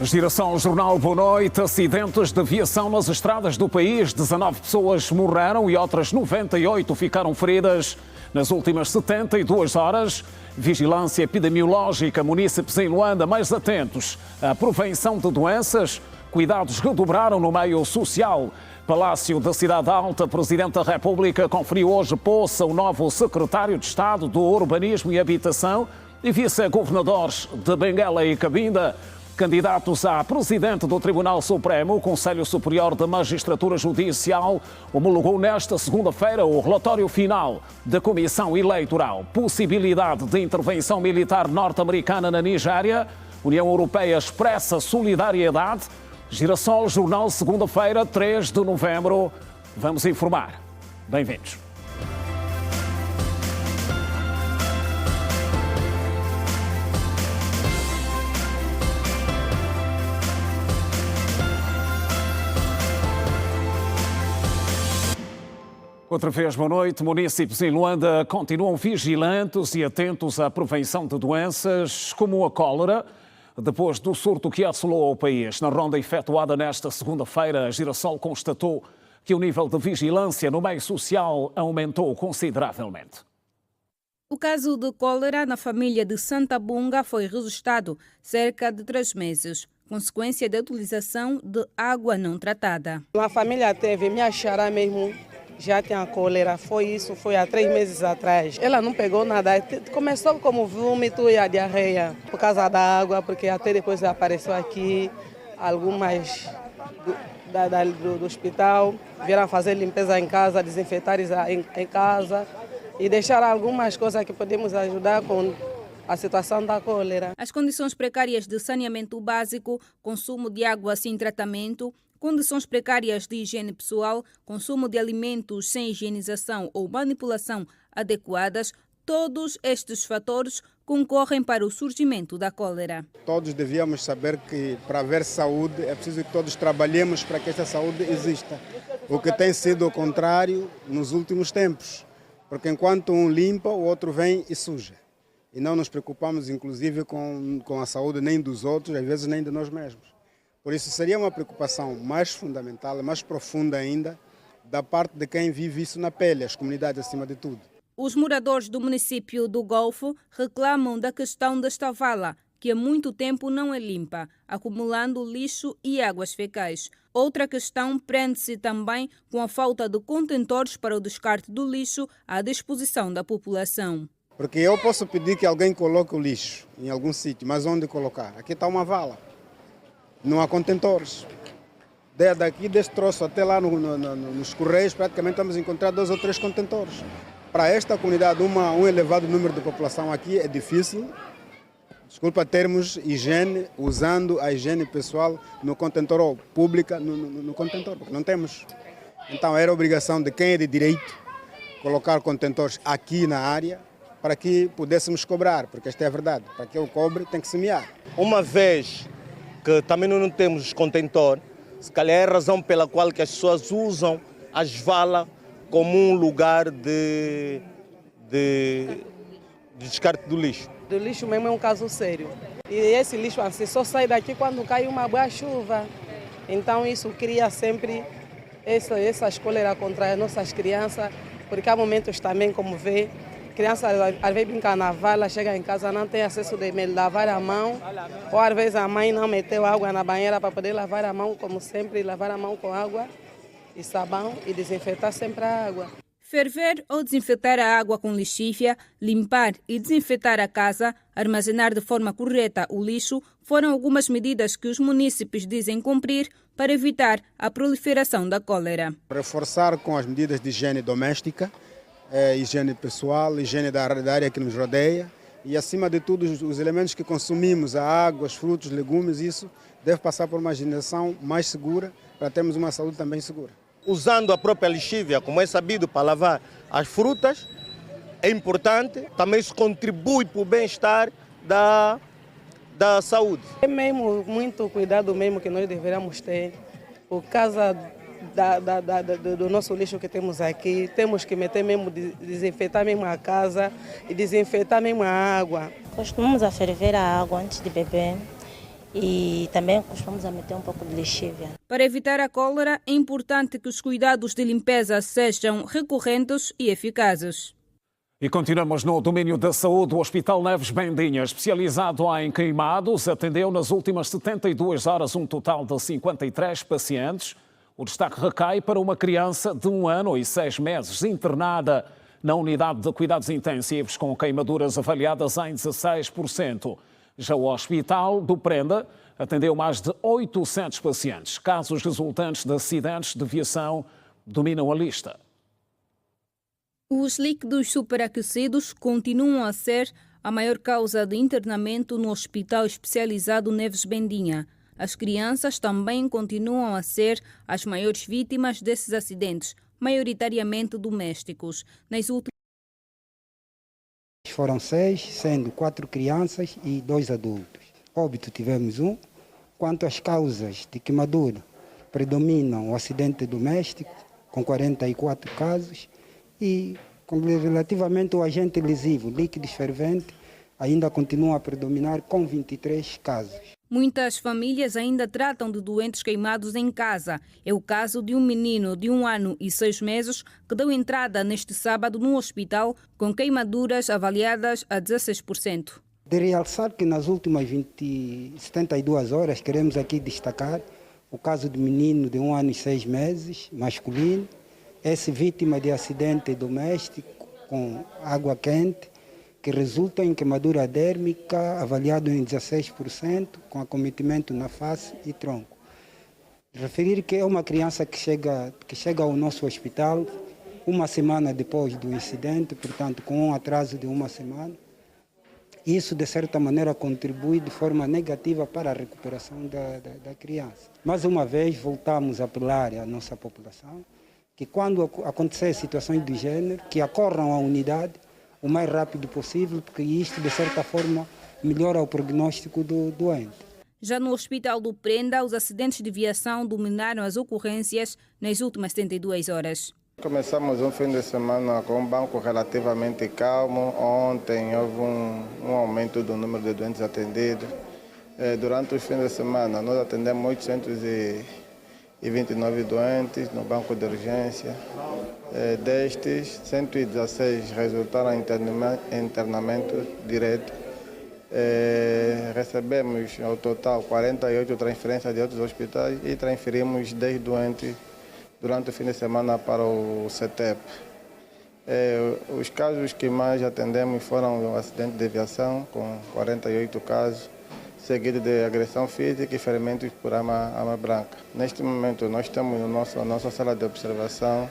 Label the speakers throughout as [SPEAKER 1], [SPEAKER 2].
[SPEAKER 1] Giração Jornal, boa noite. Acidentes de aviação nas estradas do país. 19 pessoas morreram e outras 98 ficaram feridas nas últimas 72 horas. Vigilância epidemiológica, munícipes em Luanda mais atentos à prevenção de doenças. Cuidados redobraram no meio social. Palácio da Cidade Alta, Presidente da República conferiu hoje posse ao novo Secretário de Estado do Urbanismo e Habitação e vice-governadores de Benguela e Cabinda. Candidatos a presidente do Tribunal Supremo, o Conselho Superior da Magistratura Judicial homologou nesta segunda-feira o relatório final da Comissão Eleitoral. Possibilidade de intervenção militar norte-americana na Nigéria. União Europeia expressa solidariedade. Girassol Jornal, segunda-feira, 3 de novembro. Vamos informar. Bem-vindos. Outra vez, boa noite. Munícipes em Luanda continuam vigilantes e atentos à prevenção de doenças como a cólera, depois do surto que assolou o país. Na ronda efetuada nesta segunda-feira, a Girassol constatou que o nível de vigilância no meio social aumentou consideravelmente.
[SPEAKER 2] O caso de cólera na família de Santa Bunga foi registrado cerca de 3 meses, consequência da utilização de água não tratada.
[SPEAKER 3] A família teve, minha xará mesmo, já tinha cólera, foi há 3 meses atrás. Ela não pegou nada, começou como vômito e a diarreia por causa da água, porque até depois apareceu aqui algumas do hospital, vieram fazer limpeza em casa, desinfetar em casa e deixar algumas coisas que podemos ajudar com a situação da cólera.
[SPEAKER 2] As condições precárias de saneamento básico, consumo de água sem tratamento, condições precárias de higiene pessoal, consumo de alimentos sem higienização ou manipulação adequadas, todos estes fatores concorrem para o surgimento da cólera.
[SPEAKER 4] Todos devíamos saber que para haver saúde é preciso que todos trabalhemos para que esta saúde exista. O que tem sido o contrário nos últimos tempos, porque enquanto um limpa, o outro vem e suja. E não nos preocupamos inclusive com a saúde nem dos outros, às vezes nem de nós mesmos. Por isso seria uma preocupação mais fundamental, mais profunda ainda, da parte de quem vive isso na pele, as comunidades acima de tudo.
[SPEAKER 2] Os moradores do município do Golfo reclamam da questão desta vala, que há muito tempo não é limpa, acumulando lixo e águas fecais. Outra questão prende-se também com a falta de contentores para o descarte do lixo à disposição da população.
[SPEAKER 4] Porque eu posso pedir que alguém coloque o lixo em algum sítio, mas onde colocar? Aqui está uma vala. Não há contentores. Daqui deste troço até lá nos Correios, praticamente vamos encontrar 2 ou 3 contentores. Para esta comunidade, um elevado número de população aqui é difícil, desculpa, termos higiene, usando a higiene pessoal no contentor ou pública no contentor, porque não temos. Então era obrigação de quem é de direito colocar contentores aqui na área para que pudéssemos cobrar, porque esta é a verdade. Para que eu cobre, tem que semear.
[SPEAKER 5] Uma vez que também não temos contentor, se calhar é a razão pela qual que as pessoas usam as valas como um lugar de descarte do lixo.
[SPEAKER 3] Do lixo mesmo é um caso sério. E esse lixo assim, só sai daqui quando cai uma boa chuva. Então isso cria sempre essas cóleras contra as nossas crianças, porque há momentos também, como vê, criança às vezes brinca na vala, chega em casa, não tem acesso de lavar a mão, ou às vezes a mãe não meteu água na banheira para poder lavar a mão, como sempre, lavar a mão com água e sabão e desinfetar sempre a água.
[SPEAKER 2] Ferver ou desinfetar a água com lixívia, limpar e desinfetar a casa, armazenar de forma correta o lixo foram algumas medidas que os munícipes dizem cumprir para evitar a proliferação da cólera.
[SPEAKER 4] Reforçar com as medidas de higiene doméstica, higiene pessoal, higiene da área que nos rodeia e, acima de tudo, os elementos que consumimos, a água, os frutos, legumes, isso deve passar por uma higienização mais segura para termos uma saúde também segura.
[SPEAKER 5] Usando a própria lixívia, como é sabido, para lavar as frutas, é importante, também isso contribui para o bem-estar da saúde.
[SPEAKER 3] É mesmo muito cuidado mesmo que nós deveríamos ter por causa do nosso lixo que temos aqui. Temos que meter mesmo, desinfetar mesmo a casa e desinfetar mesmo a água.
[SPEAKER 6] Costumamos a ferver a água antes de beber e também costumamos a meter um pouco de lexívia.
[SPEAKER 2] Para evitar a cólera, é importante que os cuidados de limpeza sejam recorrentes e eficazes.
[SPEAKER 1] E continuamos no domínio da saúde. O Hospital Neves Bendinha, especializado em queimados, atendeu nas últimas 72 horas um total de 53 pacientes. O destaque recai para uma criança de 1 ano e 6 meses, internada na unidade de cuidados intensivos, com queimaduras avaliadas em 16%. Já o Hospital do Prenda atendeu mais de 800 pacientes. Casos resultantes de acidentes de viação dominam a lista.
[SPEAKER 2] Os líquidos superaquecidos continuam a ser a maior causa de internamento no Hospital Especializado Neves Bendinha. As crianças também continuam a ser as maiores vítimas desses acidentes, maioritariamente domésticos. Nas últimas
[SPEAKER 7] Foram 6, sendo 4 crianças e 2 adultos. Óbito tivemos 1. Quanto às causas de queimadura, predominam o acidente doméstico, com 44 casos, e relativamente ao agente lesivo, líquidos ferventes, ainda continua a predominar com 23 casos.
[SPEAKER 2] Muitas famílias ainda tratam de doentes queimados em casa. É o caso de um menino de 1 ano e 6 meses que deu entrada neste sábado no hospital com queimaduras avaliadas a 16%.
[SPEAKER 7] De realçar que nas últimas 72 horas, queremos aqui destacar o caso do menino de 1 ano e 6 meses, masculino, esse vítima de acidente doméstico com água quente, que resulta em queimadura dérmica avaliado em 16%, com acometimento na face e tronco. Referir que é uma criança que chega ao nosso hospital 1 semana depois do incidente, portanto com um atraso de 1 semana. Isso, de certa maneira, contribui de forma negativa para a recuperação da criança. Mais uma vez, voltamos a apelar à nossa população que, quando acontecer situações do gênero, que acorram à unidade o mais rápido possível, porque isto, de certa forma, melhora o prognóstico do doente.
[SPEAKER 2] Já no Hospital do Prenda, os acidentes de viação dominaram as ocorrências nas últimas 72 horas.
[SPEAKER 8] Começamos um fim de semana com um banco relativamente calmo. Ontem houve um aumento do número de doentes atendidos. Durante o fim de semana, nós atendemos 829 doentes no banco de urgência. Destes, 116 resultaram em internamento direto. Recebemos, ao total, 48 transferências de outros hospitais e transferimos 10 doentes durante o fim de semana para o CETEP. Os casos que mais atendemos foram o acidente de aviação, com 48 casos, seguido de agressão física e ferimentos por arma branca. Neste momento, nós temos na nossa sala de observação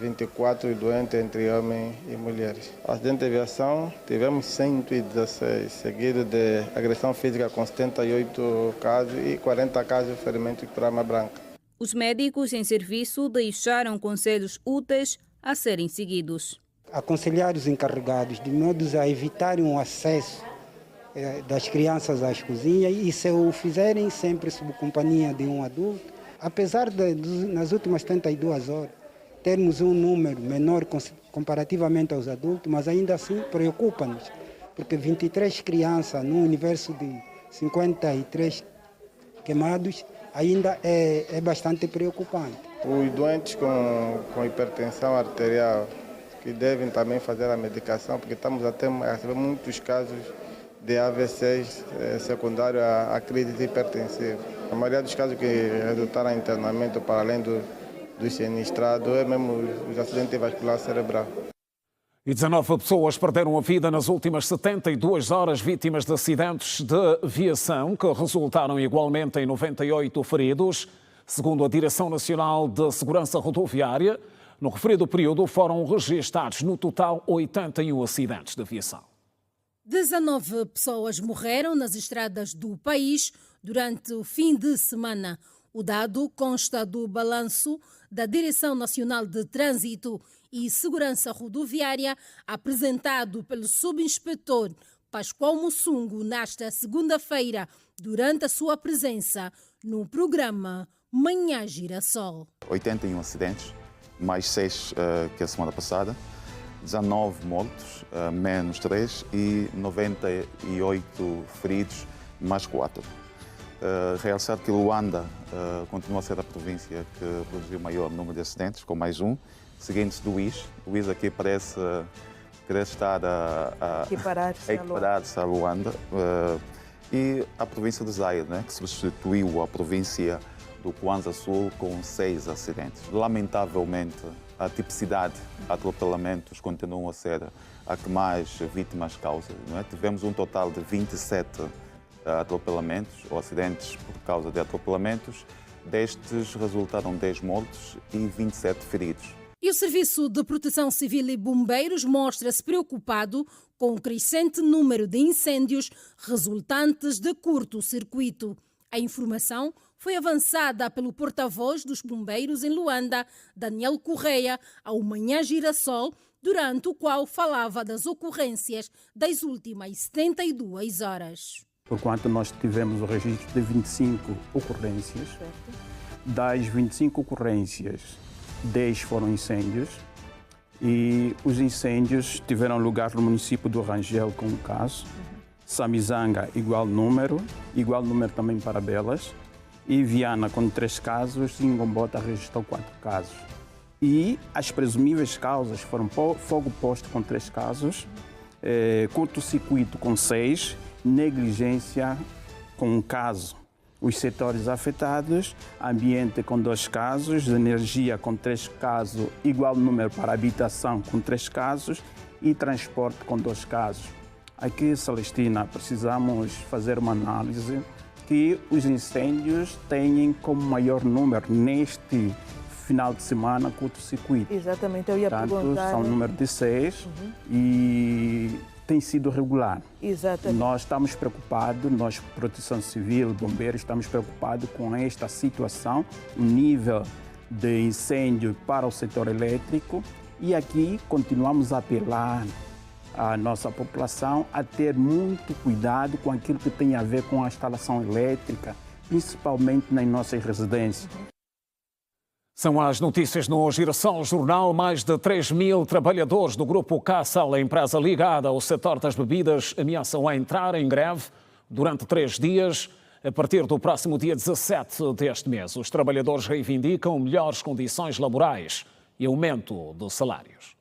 [SPEAKER 8] 24 doentes entre homens e mulheres. Acidente de aviação, tivemos 116, seguido de agressão física com 78 casos e 40 casos de ferimentos por arma branca.
[SPEAKER 2] Os médicos em serviço deixaram conselhos úteis a serem seguidos.
[SPEAKER 7] Aconselhar os encarregados de modos a evitarem o acesso das crianças às cozinhas e, se o fizerem, sempre sob companhia de um adulto. Apesar de, nas últimas 72 horas, termos um número menor comparativamente aos adultos, mas ainda assim preocupa-nos, porque 23 crianças num universo de 53 queimados ainda é bastante preocupante.
[SPEAKER 8] Os doentes com hipertensão arterial, que devem também fazer a medicação, porque estamos a receber muitos casos de AVCs secundários à crise hipertensiva. A maioria dos casos que resultaram em internamento, para além do sinistrado, é mesmo os acidentes vasculares cerebrais.
[SPEAKER 1] E 19 pessoas perderam a vida nas últimas 72 horas, vítimas de acidentes de viação, que resultaram igualmente em 98 feridos. Segundo a Direção Nacional de Segurança Rodoviária, no referido período foram registados no total 81 acidentes de viação.
[SPEAKER 9] 19 pessoas morreram nas estradas do país durante o fim de semana. O dado consta do balanço da Direção Nacional de Trânsito e Segurança Rodoviária, apresentado pelo subinspetor Pascoal Mussungo nesta segunda-feira, durante a sua presença no programa Manhã Girassol.
[SPEAKER 10] 81 acidentes, mais 6 que a semana passada, 19 mortos, menos 3 e 98 feridos, mais 4. Realçar que Luanda continua a ser a província que produziu o maior número de acidentes, com mais um, seguindo-se do Uís. O Uís aqui parece querer estar a equiparar-se a Luanda. E a província de Zaire, né, que substituiu a província do Kwanza Sul com 6 acidentes. Lamentavelmente, a tipicidade de atropelamentos continuam a ser a que mais vítimas causa. Não é? Tivemos um total de 27 atropelamentos ou acidentes por causa de atropelamentos. Destes resultaram 10 mortos e 27 feridos.
[SPEAKER 9] E o Serviço de Proteção Civil e Bombeiros mostra-se preocupado com o crescente número de incêndios resultantes de curto-circuito. A informação foi avançada pelo porta-voz dos bombeiros em Luanda, Daniel Correia, ao Manhã Girassol, durante o qual falava das ocorrências das últimas 72 horas.
[SPEAKER 11] Porquanto nós tivemos o registro de 25 ocorrências, das 25 ocorrências, 10 foram incêndios e os incêndios tiveram lugar no município do Rangel com um caso, Samizanga igual número também para Belas, e Viana com 3 casos e Ngombota registrou 4 casos. E as presumíveis causas foram fogo posto com 3 casos, curto-circuito com 6, negligência com 1 caso. Os setores afetados, ambiente com 2 casos, energia com 3 casos, igual número para habitação com 3 casos e transporte com 2 casos. Aqui, Celestina, precisamos fazer uma análise que os incêndios têm como maior número neste final de semana curto-circuito.
[SPEAKER 12] Exatamente, eu ia perguntar.
[SPEAKER 11] São um número de 6 e tem sido regular.
[SPEAKER 12] Exatamente.
[SPEAKER 11] Nós estamos preocupados, nós, Proteção Civil, Bombeiros, estamos preocupados com esta situação, o nível de incêndio para o setor elétrico, e aqui continuamos a apelar à nossa população a ter muito cuidado com aquilo que tem a ver com a instalação elétrica, principalmente nas nossas residências.
[SPEAKER 1] São as notícias no Girassol Jornal. Mais de 3.000 trabalhadores do Grupo Casal, a empresa ligada ao setor das bebidas, ameaçam a entrar em greve durante 3 dias, a partir do próximo dia 17 deste mês. Os trabalhadores reivindicam melhores condições laborais e aumento de salários.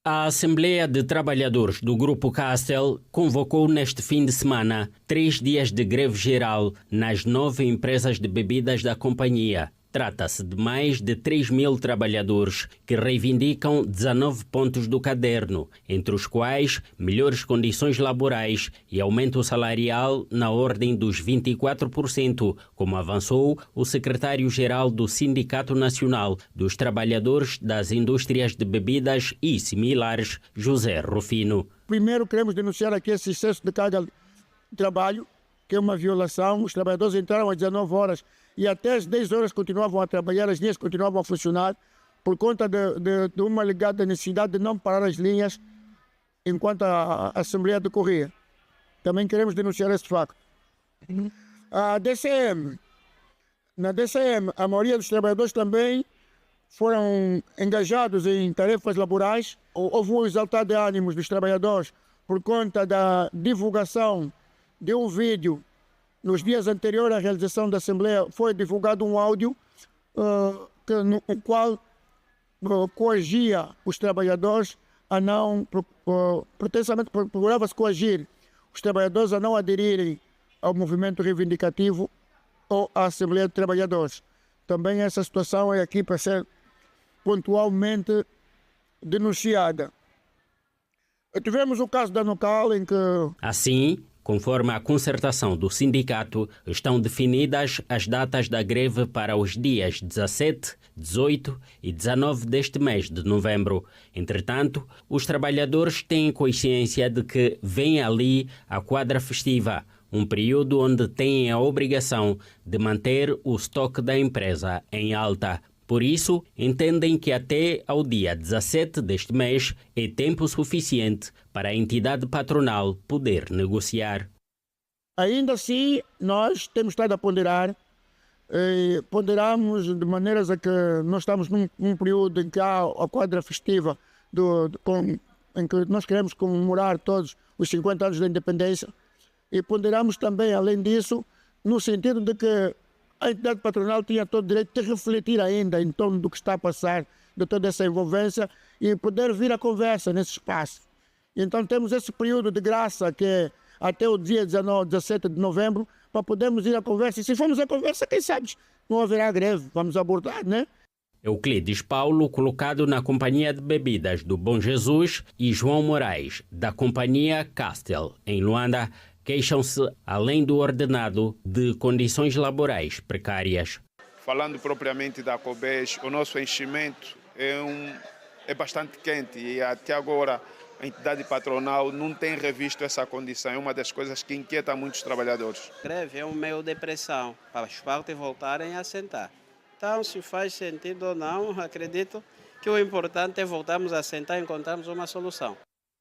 [SPEAKER 13] A Assembleia de Trabalhadores do Grupo Castel convocou neste fim de semana 3 dias de greve geral nas 9 empresas de bebidas da companhia. Trata-se de mais de 3.000 trabalhadores que reivindicam 19 pontos do caderno, entre os quais melhores condições laborais e aumento salarial na ordem dos 24%, como avançou o secretário-geral do Sindicato Nacional dos Trabalhadores das Indústrias de Bebidas e Similares, José Rufino.
[SPEAKER 14] Primeiro, queremos denunciar aqui esse excesso de carga de trabalho, que é uma violação. Os trabalhadores entraram às 19 horas e até às 10 horas continuavam a trabalhar, as linhas continuavam a funcionar, por conta de uma alegada necessidade de não parar as linhas enquanto a Assembleia decorria. Também queremos denunciar esse facto. Na DCM, a maioria dos trabalhadores também foram engajados em tarefas laborais. Houve um exaltar de ânimos dos trabalhadores por conta da divulgação de um vídeo. Nos dias anteriores à realização da Assembleia foi divulgado um áudio no qual coagia os trabalhadores a não, pretensamente procurava-se coagir os trabalhadores a não aderirem ao movimento reivindicativo ou à Assembleia de Trabalhadores. Também essa situação é aqui para ser pontualmente denunciada. Tivemos o caso da Nocal em que...
[SPEAKER 13] Assim, conforme a concertação do sindicato, estão definidas as datas da greve para os dias 17, 18 e 19 deste mês de novembro. Entretanto, os trabalhadores têm consciência de que vem ali a quadra festiva, um período onde têm a obrigação de manter o estoque da empresa em alta. Por isso, entendem que até ao dia 17 deste mês é tempo suficiente para a entidade patronal poder negociar.
[SPEAKER 14] Ainda assim, nós temos estado a ponderar. Ponderamos de maneiras a que nós estamos num período em que há a quadra festiva, em que nós queremos comemorar todos os 50 anos da independência. E ponderamos também, além disso, no sentido de que a entidade patronal tinha todo o direito de refletir ainda em torno do que está a passar, de toda essa envolvência, e poder vir à conversa nesse espaço. Então temos esse período de graça, que é até o dia 17 de novembro, para podermos ir à conversa. E se formos à conversa, quem sabe não haverá greve, vamos abordar, né?
[SPEAKER 13] Euclides Paulo, colocado na Companhia de Bebidas do Bom Jesus, e João Moraes, da Companhia Castel, em Luanda, queixam-se, além do ordenado, de condições laborais precárias.
[SPEAKER 15] Falando propriamente da COBES, o nosso enchimento é bastante quente e até agora a entidade patronal não tem revisto essa condição. É uma das coisas que inquieta muitos trabalhadores.
[SPEAKER 16] Greve é um meio de pressão para as partes voltarem a sentar. Então, se faz sentido ou não, acredito que o importante é voltarmos a sentar e encontrarmos uma solução.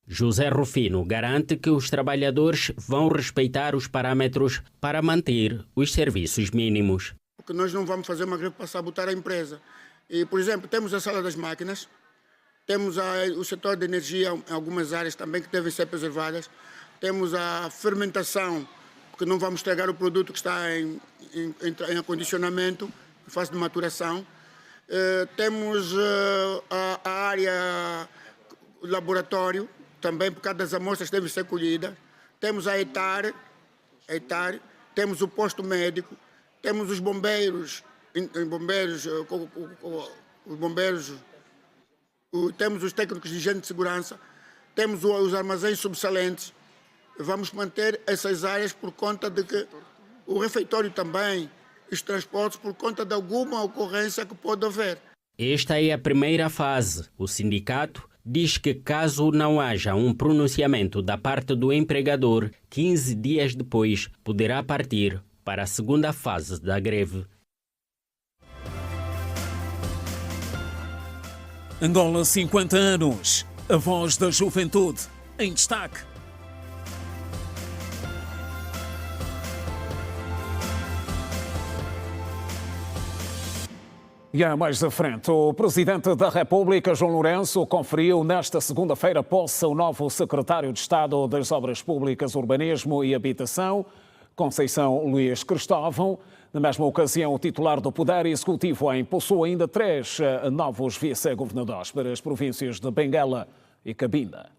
[SPEAKER 13] José Rufino garante que os trabalhadores vão respeitar os parâmetros para manter os serviços mínimos.
[SPEAKER 14] Porque nós não vamos fazer uma greve para sabotar a empresa. E, por exemplo, temos a sala das máquinas, temos o setor de energia em algumas áreas também que devem ser preservadas, temos a fermentação, porque não vamos estragar o produto que está em acondicionamento, em fase de maturação. Temos a área laboratório, também por causa das amostras que devem ser colhidas. Temos a ETAR, temos o posto médico, temos os bombeiros, temos os técnicos de higiene de segurança, temos os armazéns subsalentes. Vamos manter essas áreas por conta de que o refeitório também, os transportes, por conta de alguma ocorrência que pode haver.
[SPEAKER 13] Esta é a primeira fase. O sindicato diz que, caso não haja um pronunciamento da parte do empregador, 15 dias depois poderá partir para a segunda fase da greve.
[SPEAKER 1] Angola, 50 anos. A voz da juventude. Em destaque. E mais à frente, o Presidente da República, João Lourenço, conferiu nesta segunda-feira posse ao novo Secretário de Estado das Obras Públicas, Urbanismo e Habitação, Conceição Luís Cristóvão. Na mesma ocasião, o titular do Poder Executivo impulsou ainda 3 novos vice-governadores para as províncias de Benguela e Cabinda.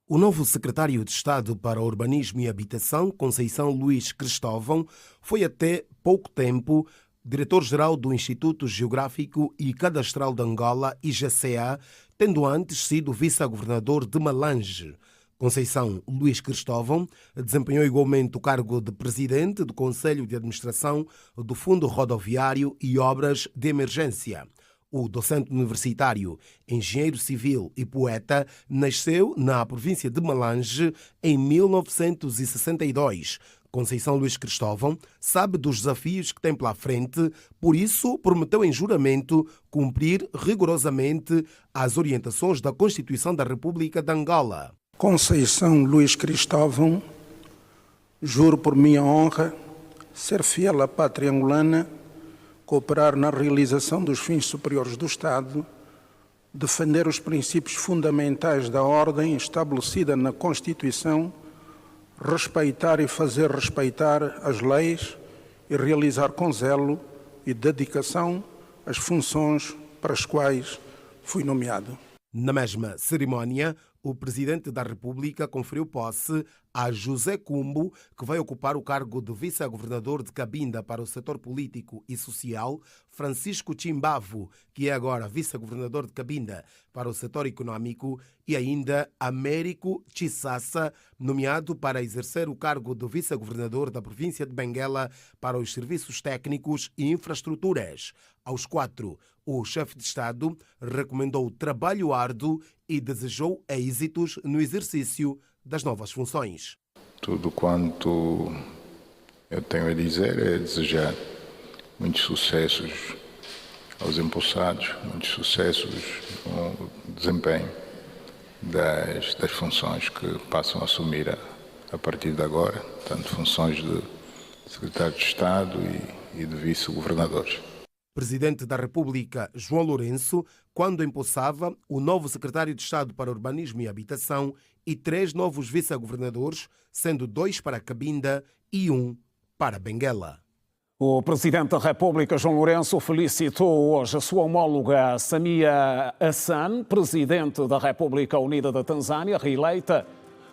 [SPEAKER 17] O novo secretário de Estado para Urbanismo e Habitação, Conceição Luís Cristóvão, foi até pouco tempo diretor-geral do Instituto Geográfico e Cadastral de Angola, IGCA, tendo antes sido vice-governador de Malange. Conceição Luís Cristóvão desempenhou igualmente o cargo de presidente do Conselho de Administração do Fundo Rodoviário e Obras de Emergência. O docente universitário, engenheiro civil e poeta nasceu na província de Malange em 1962. Conceição Luís Cristóvão sabe dos desafios que tem pela frente, por isso prometeu em juramento cumprir rigorosamente as orientações da Constituição da República de Angola.
[SPEAKER 18] Conceição Luís Cristóvão, juro por minha honra ser fiel à pátria angolana, cooperar na realização dos fins superiores do Estado, defender os princípios fundamentais da ordem estabelecida na Constituição, respeitar e fazer respeitar as leis e realizar com zelo e dedicação as funções para as quais fui nomeado.
[SPEAKER 17] Na mesma cerimónia, o Presidente da República conferiu posse a José Cumbo, que vai ocupar o cargo de vice-governador de Cabinda para o setor político e social, Francisco Chimbavo, que é agora vice-governador de Cabinda para o setor econômico, e ainda Américo Chisassa, nomeado para exercer o cargo de vice-governador da província de Benguela para os serviços técnicos e infraestruturas. Aos 4, o chefe de Estado recomendou trabalho árduo e desejou êxitos no exercício das novas funções.
[SPEAKER 19] Tudo quanto eu tenho a dizer é desejar muitos sucessos aos empossados, muitos sucessos no desempenho das funções que passam a assumir a partir de agora, tanto funções de secretário de Estado e de vice-governadores.
[SPEAKER 17] Presidente da República, João Lourenço, quando empossava o novo secretário de Estado para Urbanismo e Habitação e 3 novos vice-governadores, sendo 2 para Cabinda e 1 para Benguela.
[SPEAKER 1] O Presidente da República, João Lourenço, felicitou hoje a sua homóloga Samia Hassan, Presidente da República Unida da Tanzânia, reeleita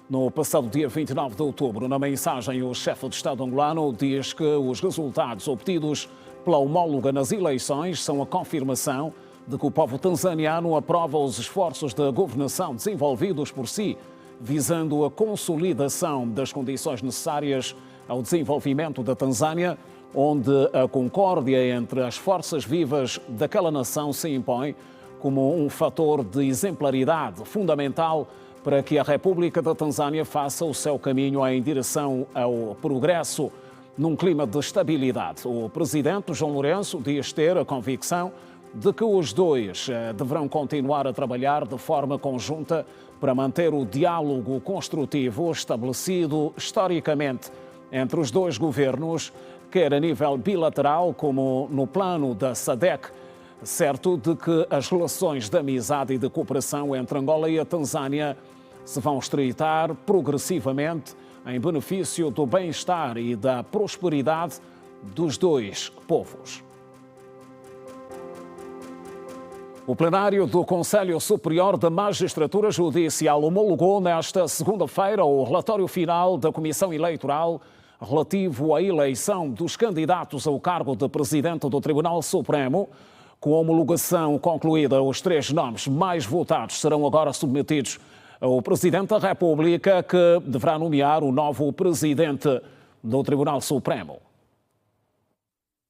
[SPEAKER 1] no passado dia 29 de outubro. Na mensagem, o chefe de Estado angolano diz que os resultados obtidos pela homóloga nas eleições são a confirmação de que o povo tanzaniano aprova os esforços de governação desenvolvidos por si, visando a consolidação das condições necessárias ao desenvolvimento da Tanzânia, onde a concórdia entre as forças vivas daquela nação se impõe como um fator de exemplaridade fundamental para que a República da Tanzânia faça o seu caminho em direção ao progresso num clima de estabilidade. O presidente João Lourenço diz ter a convicção de que os dois deverão continuar a trabalhar de forma conjunta para manter o diálogo construtivo estabelecido historicamente entre os dois governos, quer a nível bilateral como no plano da SADC, certo de que as relações de amizade e de cooperação entre Angola e a Tanzânia se vão estreitar progressivamente em benefício do bem-estar e da prosperidade dos dois povos. O plenário do Conselho Superior da Magistratura Judicial homologou nesta segunda-feira o relatório final da Comissão Eleitoral relativo à eleição dos candidatos ao cargo de Presidente do Tribunal Supremo. Com a homologação concluída, os 3 nomes mais votados serão agora submetidos ao Presidente da República, que deverá nomear o novo Presidente do Tribunal Supremo.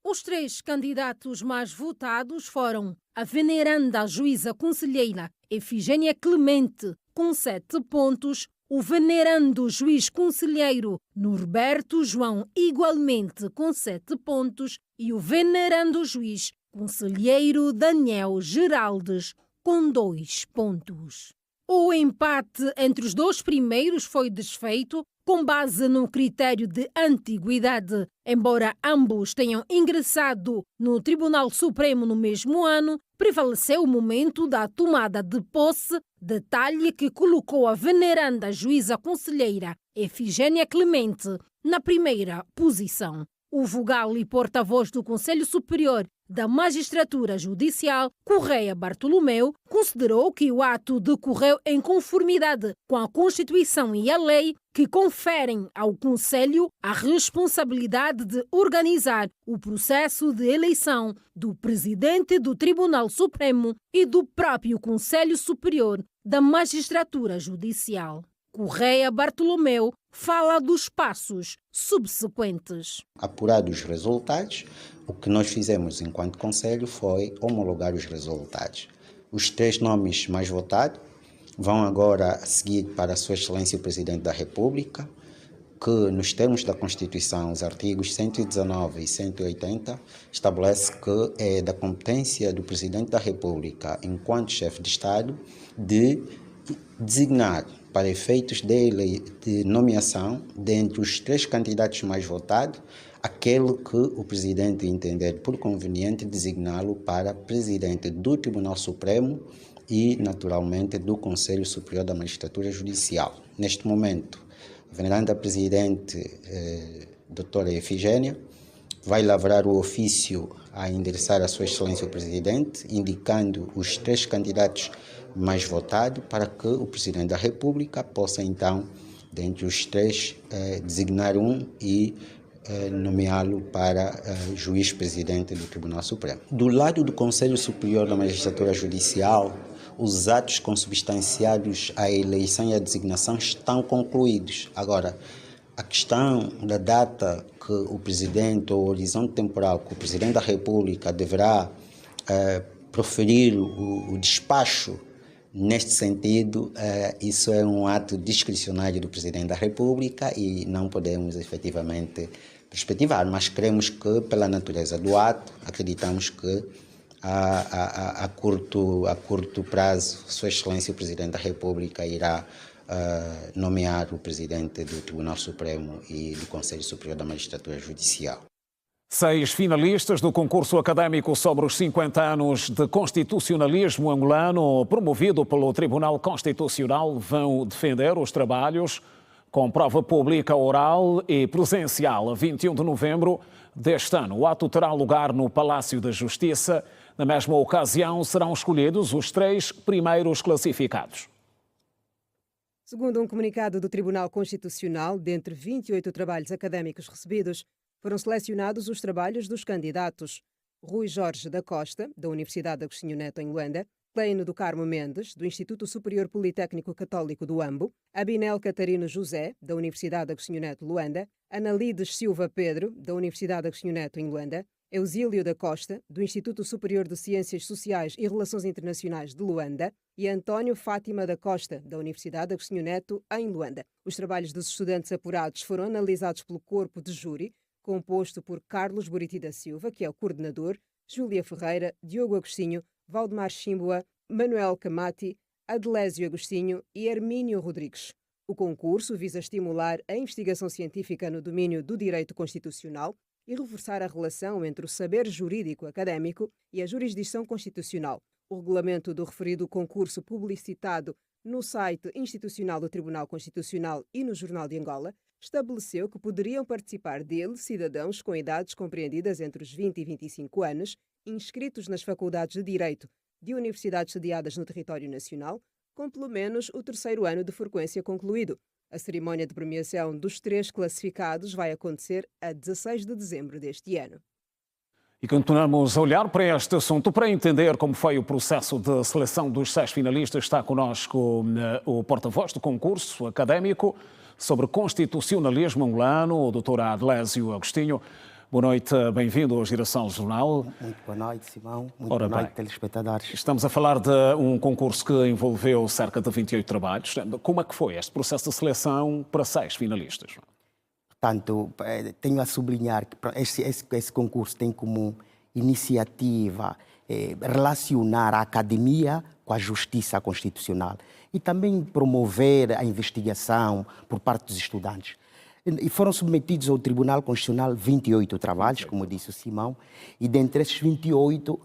[SPEAKER 9] Os 3 candidatos mais votados foram a veneranda juíza conselheira Efigênia Clemente, com 7 pontos, o venerando juiz conselheiro Norberto João, igualmente com 7 pontos, e o venerando juiz conselheiro Daniel Geraldes, com 2 pontos. O empate entre os 2 primeiros foi desfeito com base no critério de antiguidade. Embora ambos tenham ingressado no Tribunal Supremo no mesmo ano, prevaleceu o momento da tomada de posse, detalhe que colocou a veneranda juíza conselheira Efigênia Clemente na primeira posição. O vogal e porta-voz do Conselho Superior da Magistratura Judicial, Correia Bartolomeu, considerou que o ato decorreu em conformidade com a Constituição e a lei, que conferem ao Conselho a responsabilidade de organizar o processo de eleição do Presidente do Tribunal Supremo e do próprio Conselho Superior da Magistratura Judicial. Correia Bartolomeu fala dos passos subsequentes.
[SPEAKER 20] Apurados os resultados, o que nós fizemos enquanto Conselho foi homologar os resultados. Os 3 nomes mais votados vão agora seguir para a Sua Excelência o Presidente da República, que nos termos da Constituição, os artigos 119 e 180, estabelece que é da competência do Presidente da República, enquanto chefe de Estado, de designar para efeitos de nomeação, dentre os 3 candidatos mais votados, aquele que o Presidente entender por conveniente designá-lo para Presidente do Tribunal Supremo e, naturalmente, do Conselho Superior da Magistratura Judicial. Neste momento, a veneranda Presidente, doutora Efigênia, vai lavrar o ofício a endereçar a Sua Excelência o Presidente, indicando os 3 candidatos mais votados para que o Presidente da República possa, então, dentre os 3, designar um e nomeá-lo para juiz-presidente do Tribunal Supremo. Do lado do Conselho Superior da Magistratura Judicial, os atos consubstanciados à eleição e à designação estão concluídos. Agora, a questão da data que o Presidente, ou o horizonte temporal que o Presidente da República deverá proferir o despacho neste sentido, isso é um ato discricionário do Presidente da República e não podemos efetivamente perspectivar, mas cremos que, pela natureza do ato, acreditamos que a curto prazo, Sua Excelência o Presidente da República irá nomear o Presidente do Tribunal Supremo e do Conselho Superior da Magistratura Judicial.
[SPEAKER 1] 6 finalistas do concurso académico sobre os 50 anos de constitucionalismo angolano, promovido pelo Tribunal Constitucional, vão defender os trabalhos com prova pública oral e presencial a 21 de novembro deste ano. O ato terá lugar no Palácio da Justiça. Na mesma ocasião, serão escolhidos os 3 primeiros classificados.
[SPEAKER 21] Segundo um comunicado do Tribunal Constitucional, dentre 28 trabalhos académicos recebidos, foram selecionados os trabalhos dos candidatos Rui Jorge da Costa, da Universidade Agostinho Neto, em Luanda, Kleino do Carmo Mendes, do Instituto Superior Politécnico Católico do Ambo, Abinel Catarino José, da Universidade Agostinho Neto, Luanda, Analides Silva Pedro, da Universidade Agostinho Neto, em Luanda, Eusílio da Costa, do Instituto Superior de Ciências Sociais e Relações Internacionais de Luanda, e António Fátima da Costa, da Universidade Agostinho Neto, em Luanda. Os trabalhos dos estudantes apurados foram analisados pelo corpo de júri, composto por Carlos Buriti da Silva, que é o coordenador, Júlia Ferreira, Diogo Agostinho, Valdemar Chimbua, Manuel Camati, Adelésio Agostinho e Hermínio Rodrigues. O concurso visa estimular a investigação científica no domínio do direito constitucional e reforçar a relação entre o saber jurídico académico e a jurisdição constitucional. O regulamento do referido concurso, publicitado no site institucional do Tribunal Constitucional e no Jornal de Angola, estabeleceu que poderiam participar dele cidadãos com idades compreendidas entre os 20 e 25 anos, inscritos nas faculdades de Direito de universidades sediadas no território nacional, com pelo menos o 3º ano de frequência concluído. A cerimónia de premiação dos 3 classificados vai acontecer a 16 de dezembro deste ano.
[SPEAKER 1] E continuamos a olhar para este assunto para entender como foi o processo de seleção dos 6 finalistas. Está connosco o porta-voz do concurso académico sobre constitucionalismo angolano, o Dr. Adelésio Agostinho. Boa noite, bem-vindo ao Geração Jornal.
[SPEAKER 22] Muito boa noite, Simão. Muito boa noite, telespectadores.
[SPEAKER 1] Estamos a falar de um concurso que envolveu cerca de 28 trabalhos. Como é que foi este processo de seleção para 6 finalistas?
[SPEAKER 22] Portanto, tenho a sublinhar que esse concurso tem como iniciativa relacionar a academia com a justiça constitucional e também promover a investigação por parte dos estudantes. E foram submetidos ao Tribunal Constitucional 28 trabalhos, como disse o Simão, e dentre esses 28,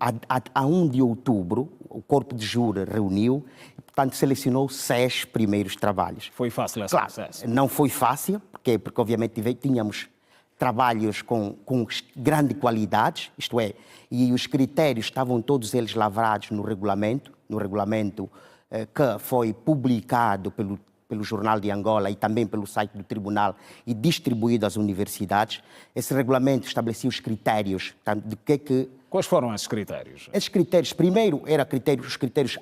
[SPEAKER 22] a 1 de outubro, o corpo de júri reuniu e, portanto, selecionou 6 primeiros trabalhos.
[SPEAKER 1] Foi fácil esse processo?
[SPEAKER 22] Não foi fácil, porque obviamente tínhamos trabalhos com grande qualidade, isto é, e os critérios estavam todos eles lavrados no regulamento que foi publicado pelo Jornal de Angola e também pelo site do Tribunal e distribuído às universidades. Esse regulamento estabelecia os critérios de que...
[SPEAKER 1] Quais foram esses critérios?
[SPEAKER 22] Esses critérios, primeiro, eram os critérios...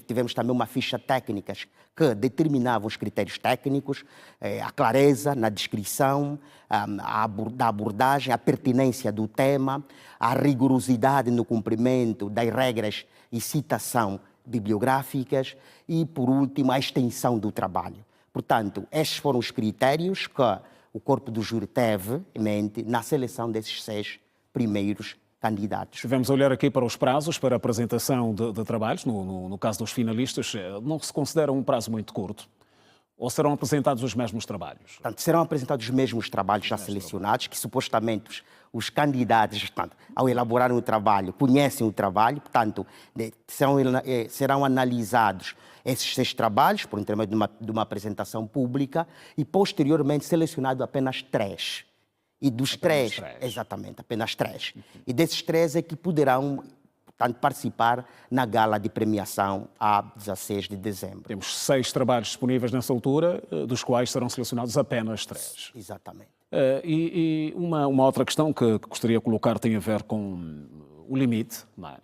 [SPEAKER 22] Tivemos também uma ficha técnica que determinava os critérios técnicos, a clareza na descrição, da abordagem, a pertinência do tema, a rigorosidade no cumprimento das regras e citação bibliográficas e, por último, a extensão do trabalho. Portanto, estes foram os critérios que o corpo do júri teve em mente na seleção desses 6 primeiros candidatos.
[SPEAKER 1] Vamos olhar aqui para os prazos para a apresentação de trabalhos. No caso dos finalistas, não se considera um prazo muito curto? Ou serão apresentados os mesmos trabalhos?
[SPEAKER 22] Portanto, serão apresentados os mesmos trabalhos já selecionados, que supostamente os candidatos, ao elaborar o trabalho, conhecem o trabalho, portanto, serão analisados esses 6 trabalhos por intermédio de uma apresentação pública e, posteriormente, selecionado apenas 3. E dos 3, exatamente, apenas 3. E desses 3 é que poderão, portanto, participar na gala de premiação a 16 de dezembro.
[SPEAKER 1] Temos 6 trabalhos disponíveis nessa altura, dos quais serão selecionados apenas 3.
[SPEAKER 22] Exatamente.
[SPEAKER 1] E uma outra questão que gostaria de colocar tem a ver com o limite, não é?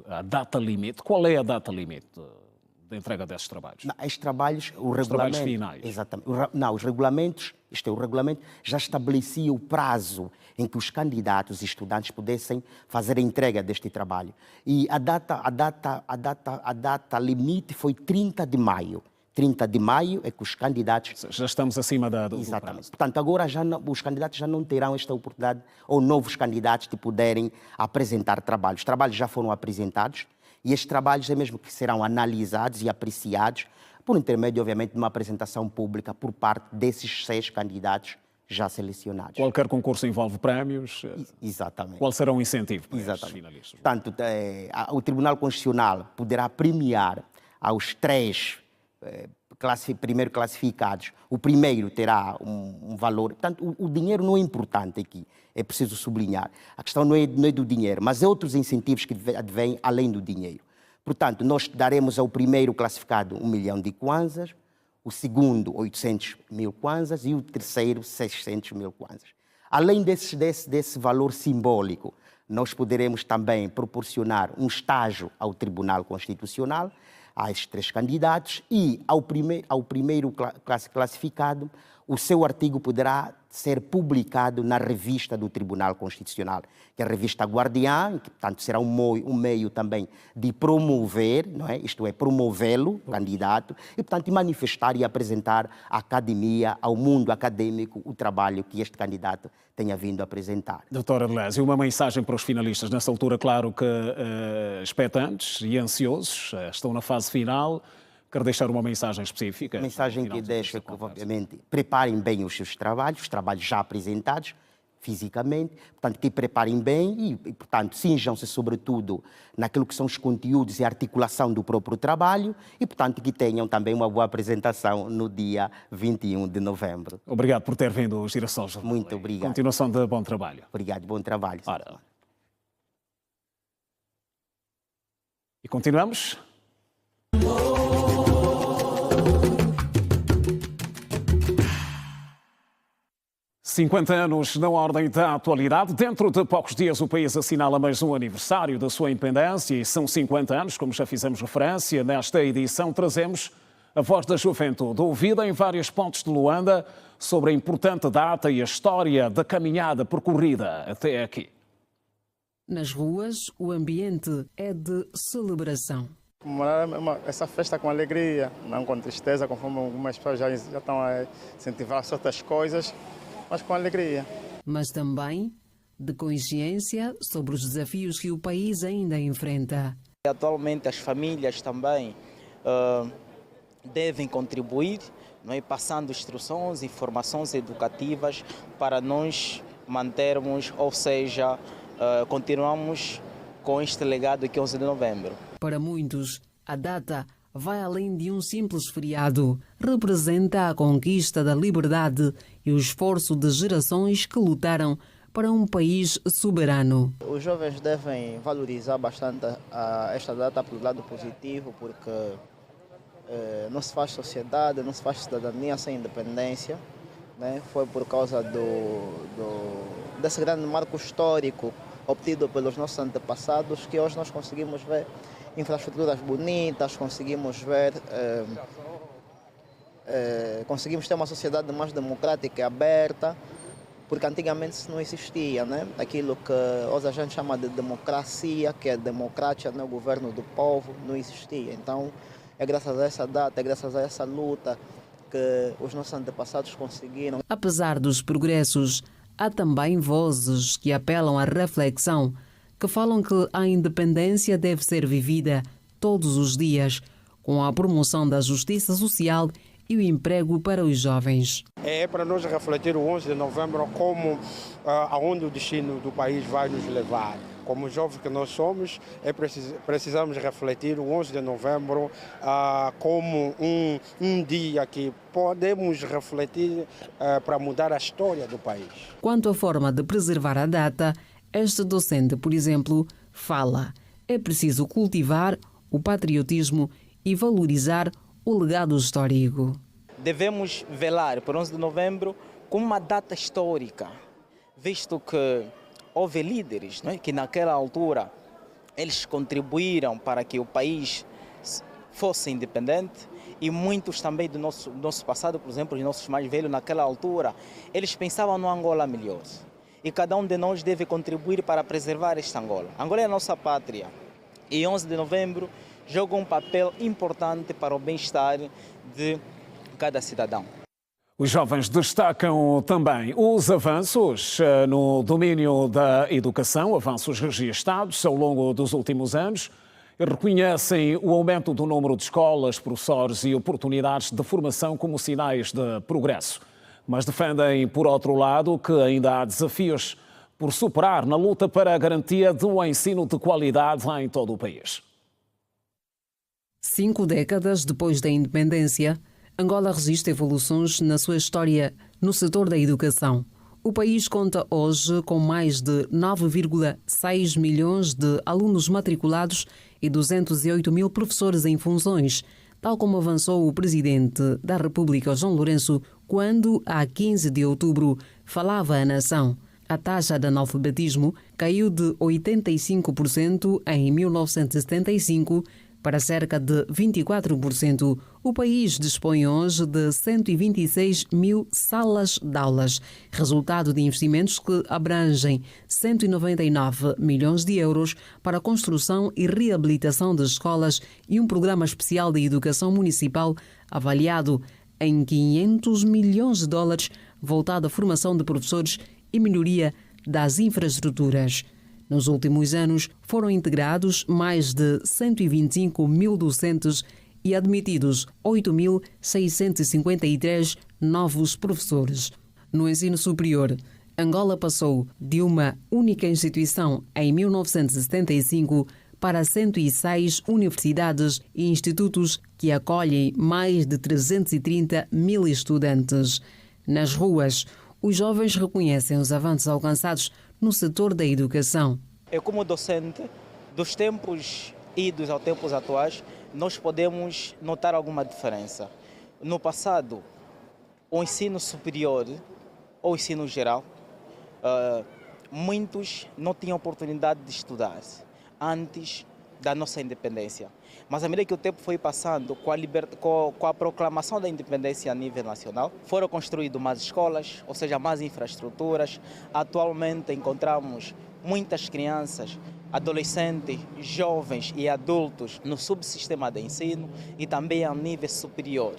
[SPEAKER 1] A data limite. Qual é a data limite da entrega desses trabalhos?
[SPEAKER 22] Não, estes trabalhos,
[SPEAKER 1] os trabalhos finais.
[SPEAKER 22] Exatamente. Os regulamentos, o regulamento já estabelecia o prazo em que os candidatos e estudantes pudessem fazer a entrega deste trabalho. E a data limite foi 30 de maio. 30 de maio é que os candidatos...
[SPEAKER 1] Já estamos acima do
[SPEAKER 22] Exatamente.
[SPEAKER 1] prazo.
[SPEAKER 22] Portanto, agora os candidatos já não terão esta oportunidade, ou novos candidatos, de poderem apresentar trabalhos. Os trabalhos já foram apresentados e estes trabalhos é mesmo que serão analisados e apreciados por intermédio, obviamente, de uma apresentação pública por parte desses 6 candidatos já selecionados.
[SPEAKER 1] Qualquer concurso envolve prémios?
[SPEAKER 22] Exatamente.
[SPEAKER 1] Qual será o incentivo para estes finalistas?
[SPEAKER 22] Portanto, o Tribunal Constitucional poderá premiar aos 3 primeiro classificados. O primeiro terá um valor. Portanto, o dinheiro não é importante aqui, é preciso sublinhar. A questão não é do dinheiro, mas é outros incentivos que advêm além do dinheiro. Portanto, nós daremos ao primeiro classificado 1 milhão de kwanzas, o segundo 800 mil kwanzas e o terceiro 600 mil kwanzas. Além desse valor simbólico, nós poderemos também proporcionar um estágio ao Tribunal Constitucional, a estes 3 candidatos, e ao primeiro classificado, o seu artigo poderá ser publicado na revista do Tribunal Constitucional, que é a revista Guardiã, que, portanto, será um meio também de promover, não é? Isto é, promovê-lo, candidato, e, portanto, manifestar e apresentar à academia, ao mundo acadêmico, o trabalho que este candidato tenha vindo a apresentar.
[SPEAKER 1] Doutora Delésio, uma mensagem para os finalistas. Nessa altura, claro que expectantes e ansiosos, estão na fase final. Quero deixar uma mensagem específica?
[SPEAKER 22] A mensagem que deixo é que, obviamente, preparem bem os seus trabalhos, os trabalhos já apresentados fisicamente, portanto, que preparem bem e portanto, cinjam-se sobretudo naquilo que são os conteúdos e a articulação do próprio trabalho e, portanto, que tenham também uma boa apresentação no dia 21 de novembro.
[SPEAKER 1] Obrigado por ter vindo, Girassol.
[SPEAKER 22] Muito obrigado.
[SPEAKER 1] Continuação de bom trabalho.
[SPEAKER 22] Obrigado, bom trabalho.
[SPEAKER 1] E continuamos. 50 anos na ordem da atualidade. Dentro de poucos dias o país assinala mais um aniversário da sua independência e são 50 anos, como já fizemos referência. Nesta edição trazemos a voz da juventude, ouvida em vários pontos de Luanda, sobre a importante data e a história da caminhada percorrida até aqui.
[SPEAKER 4] Nas ruas, o ambiente é de celebração.
[SPEAKER 5] Comemorar essa festa com alegria, não com tristeza, conforme algumas pessoas já estão a incentivar certas coisas, mas com alegria.
[SPEAKER 4] Mas também de consciência sobre os desafios que o país ainda enfrenta.
[SPEAKER 23] Atualmente as famílias também devem contribuir, não é, passando instruções e informações educativas para nós mantermos, ou seja, continuamos com este legado aqui 11 de novembro.
[SPEAKER 4] Para muitos, a data vai além de um simples feriado. Representa a conquista da liberdade e o esforço de gerações que lutaram para um país soberano.
[SPEAKER 23] Os jovens devem valorizar bastante esta data pelo lado positivo, porque não se faz sociedade, não se faz cidadania sem independência. Né? Foi por causa desse grande marco histórico obtido pelos nossos antepassados que hoje nós conseguimos ver infraestruturas bonitas, conseguimos ver, conseguimos ter uma sociedade mais democrática e aberta, porque antigamente isso não existia, né? Aquilo que hoje a gente chama de democracia, que é democrática, né? O governo do povo, não existia. Então, é graças a essa data, é graças a essa luta que os nossos antepassados conseguiram.
[SPEAKER 4] Apesar dos progressos, há também vozes que apelam à reflexão, que falam que a independência deve ser vivida todos os dias, com a promoção da justiça social e o emprego para os jovens.
[SPEAKER 14] É para nós refletir o 11 de novembro como aonde o destino do país vai nos levar. Como jovens que nós somos, precisamos refletir o 11 de novembro como um dia que podemos refletir para mudar a história do país.
[SPEAKER 4] Quanto à forma de preservar a data, este docente, por exemplo, fala: é preciso cultivar o patriotismo e valorizar o legado histórico.
[SPEAKER 23] Devemos velar por 11 de novembro como uma data histórica, visto que houve líderes, não é, que naquela altura eles contribuíram para que o país fosse independente e muitos também do nosso passado, por exemplo, os nossos mais velhos naquela altura, eles pensavam no Angola melhor. E cada um de nós deve contribuir para preservar esta Angola. Angola é a nossa pátria e 11 de novembro joga um papel importante para o bem-estar de cada cidadão.
[SPEAKER 1] Os jovens destacam também os avanços no domínio da educação, avanços registados ao longo dos últimos anos, e reconhecem o aumento do número de escolas, professores e oportunidades de formação como sinais de progresso. Mas defendem, por outro lado, que ainda há desafios por superar na luta para a garantia de um ensino de qualidade em todo o país.
[SPEAKER 4] 5 décadas depois da independência, Angola registra evoluções na sua história no setor da educação. O país conta hoje com mais de 9,6 milhões de alunos matriculados e 208 mil professores em funções, tal como avançou o Presidente da República, João Lourenço, quando, a 15 de outubro, falava à nação. A taxa de analfabetismo caiu de 85% em 1975 para cerca de 24%. O país dispõe hoje de 126 mil salas de aulas, resultado de investimentos que abrangem 199 milhões de euros para a construção e reabilitação de escolas e um programa especial de educação municipal avaliado em 500 milhões de dólares voltado à formação de professores e melhoria das infraestruturas. Nos últimos anos, foram integrados mais de 125 mil docentes e admitidos 8.653 novos professores. No ensino superior, Angola passou de uma única instituição em 1975 para 106 universidades e institutos que acolhem mais de 330 mil estudantes. Nas ruas, os jovens reconhecem os avanços alcançados no setor da educação.
[SPEAKER 23] Como docente, dos tempos idos aos tempos atuais, nós podemos notar alguma diferença. No passado, o ensino superior ou ensino geral, muitos não tinham oportunidade de estudar antes da nossa independência. Mas à medida que o tempo foi passando, com a proclamação da independência a nível nacional, foram construídas mais escolas, ou seja, mais infraestruturas. Atualmente encontramos muitas crianças, adolescentes, jovens e adultos no subsistema de ensino e também a nível superior.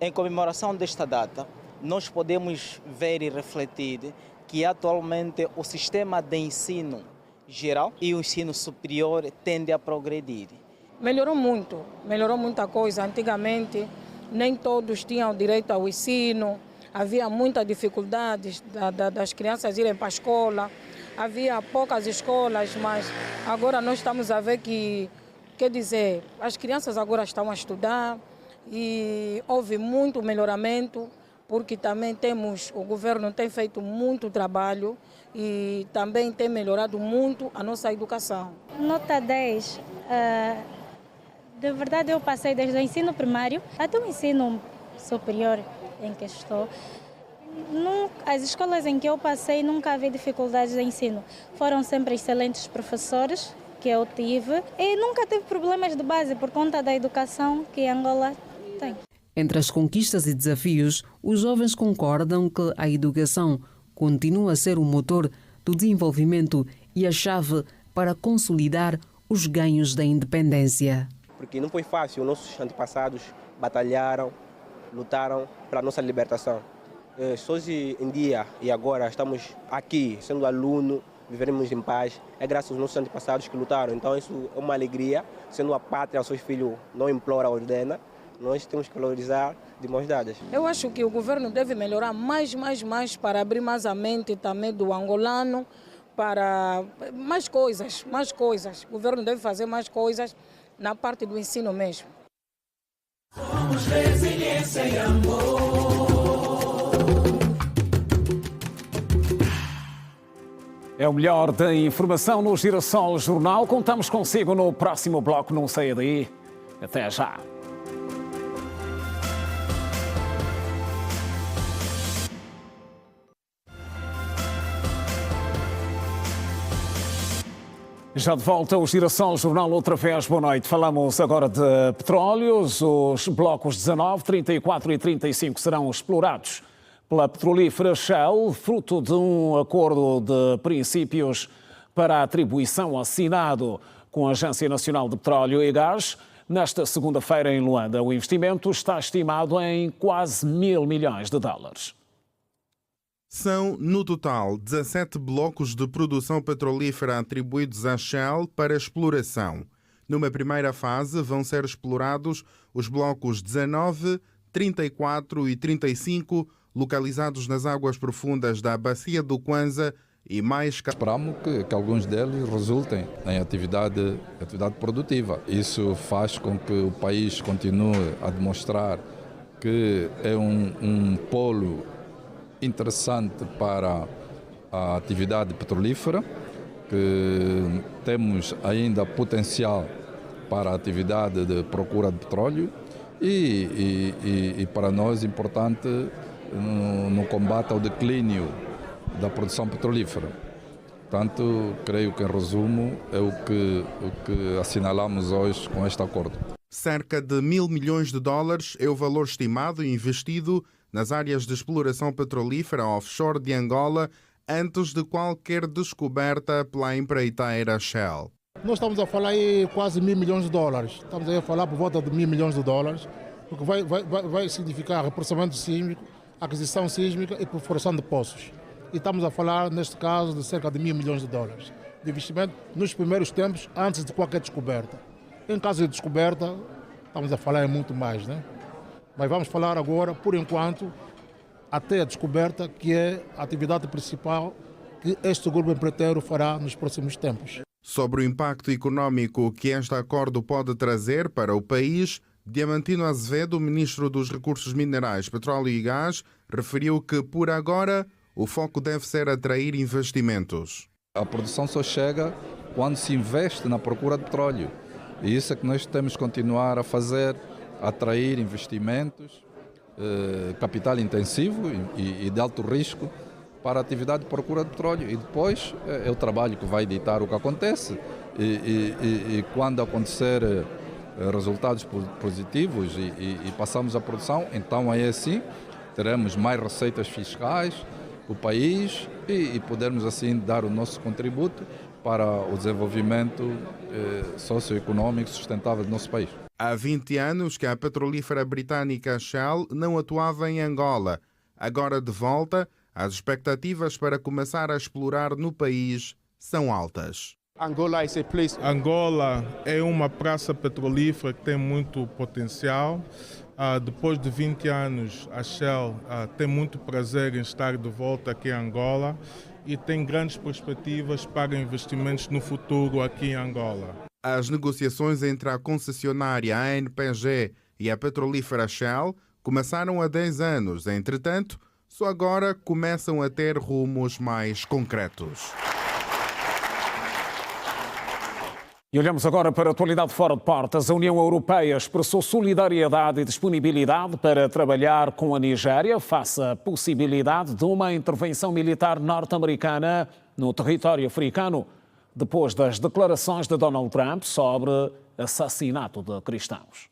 [SPEAKER 23] Em comemoração desta data, nós podemos ver e refletir que atualmente o sistema de ensino geral e o ensino superior tende a progredir.
[SPEAKER 2] Melhorou muita coisa. Antigamente nem todos tinham direito ao ensino, havia muitas dificuldades das crianças irem para a escola, havia poucas escolas, mas agora nós estamos a ver que, quer dizer, as crianças agora estão a estudar e houve muito melhoramento, porque também o governo tem feito muito trabalho e também tem melhorado muito a nossa educação.
[SPEAKER 3] Nota 10. De verdade, eu passei desde o ensino primário até o ensino superior em que estou. As escolas em que eu passei nunca havia dificuldades de ensino. Foram sempre excelentes professores que eu tive e nunca tive problemas de base por conta da educação que Angola tem.
[SPEAKER 4] Entre as conquistas e desafios, os jovens concordam que a educação continua a ser o motor do desenvolvimento e a chave para consolidar os ganhos da independência.
[SPEAKER 6] Porque não foi fácil, nossos antepassados batalharam, lutaram para a nossa libertação. Hoje em dia e agora estamos aqui, sendo aluno, viveremos em paz. É graças aos nossos antepassados que lutaram. Então isso é uma alegria, sendo a pátria, seus filhos não implora, ordena. Nós temos que valorizar de mãos dadas.
[SPEAKER 2] Eu acho que o governo deve melhorar mais para abrir mais a mente também do angolano para mais coisas. O governo deve fazer mais coisas na parte do ensino mesmo.
[SPEAKER 24] Somos resiliência e amor.
[SPEAKER 1] É o melhor da informação no Girassol Jornal. Contamos consigo no próximo bloco. Não saia daí. Até já. Já de volta ao Girassol Jornal outra vez, boa noite. Falamos agora de petróleos. Os blocos 19, 34 e 35 serão explorados pela petrolífera Shell, fruto de um acordo de princípios para a atribuição assinado com a Agência Nacional de Petróleo e Gás. Nesta segunda-feira em Luanda, o investimento está estimado em quase $1.000 milhões.
[SPEAKER 25] São, no total, 17 blocos de produção petrolífera atribuídos à Shell para exploração. Numa primeira fase, vão ser explorados os blocos 19, 34 e 35, localizados nas águas profundas da Bacia do Kwanza e mais...
[SPEAKER 7] Esperamos que alguns deles resultem em atividade produtiva. Isso faz com que o país continue a demonstrar que é um polo interessante para a atividade petrolífera, que temos ainda potencial para a atividade de procura de petróleo e para nós importante no combate ao declínio da produção petrolífera. Portanto, creio que em resumo é o que assinalamos hoje com este acordo.
[SPEAKER 25] Cerca de $1.000 milhões é o valor estimado e investido nas áreas de exploração petrolífera offshore de Angola antes de qualquer descoberta pela empreiteira Shell.
[SPEAKER 14] Nós estamos a falar aí quase $1.000 milhões. Estamos aí a falar por volta de $1.000 milhões, o que vai significar reforçamento sísmico, aquisição sísmica e perfuração de poços. E estamos a falar, neste caso, de cerca de $1.000 milhões de investimento nos primeiros tempos, antes de qualquer descoberta. Em caso de descoberta, estamos a falar em muito mais, né? Mas vamos falar agora, por enquanto, até a descoberta, que é a atividade principal que este grupo empreiteiro fará nos próximos tempos.
[SPEAKER 25] Sobre o impacto econômico que este acordo pode trazer para o país, Diamantino Azevedo, ministro dos Recursos Minerais, Petróleo e Gás, referiu que, por agora, o foco deve ser atrair investimentos.
[SPEAKER 7] A produção só chega quando se investe na procura de petróleo. E isso é que nós temos que continuar a fazer, atrair investimentos, capital intensivo e de alto risco para a atividade de procura de petróleo. E depois é o trabalho que vai ditar o que acontece. E quando acontecer resultados positivos e passamos a produção, então aí sim teremos mais receitas fiscais para o país e podermos assim dar o nosso contributo para o desenvolvimento socioeconômico sustentável do nosso país.
[SPEAKER 25] Há 20 anos que a petrolífera britânica Shell não atuava em Angola. Agora de volta, as expectativas para começar a explorar no país são altas.
[SPEAKER 8] Angola é uma praça petrolífera que tem muito potencial. Depois de 20 anos, a Shell tem muito prazer em estar de volta aqui em Angola e tem grandes perspectivas para investimentos no futuro aqui em Angola.
[SPEAKER 25] As negociações entre a concessionária ANPG e a petrolífera Shell começaram há 10 anos. Entretanto, só agora começam a ter rumos mais concretos.
[SPEAKER 1] E olhamos agora para a atualidade fora de portas. A União Europeia expressou solidariedade e disponibilidade para trabalhar com a Nigéria face à possibilidade de uma intervenção militar norte-americana no território africano, depois das declarações de Donald Trump sobre assassinato de cristãos.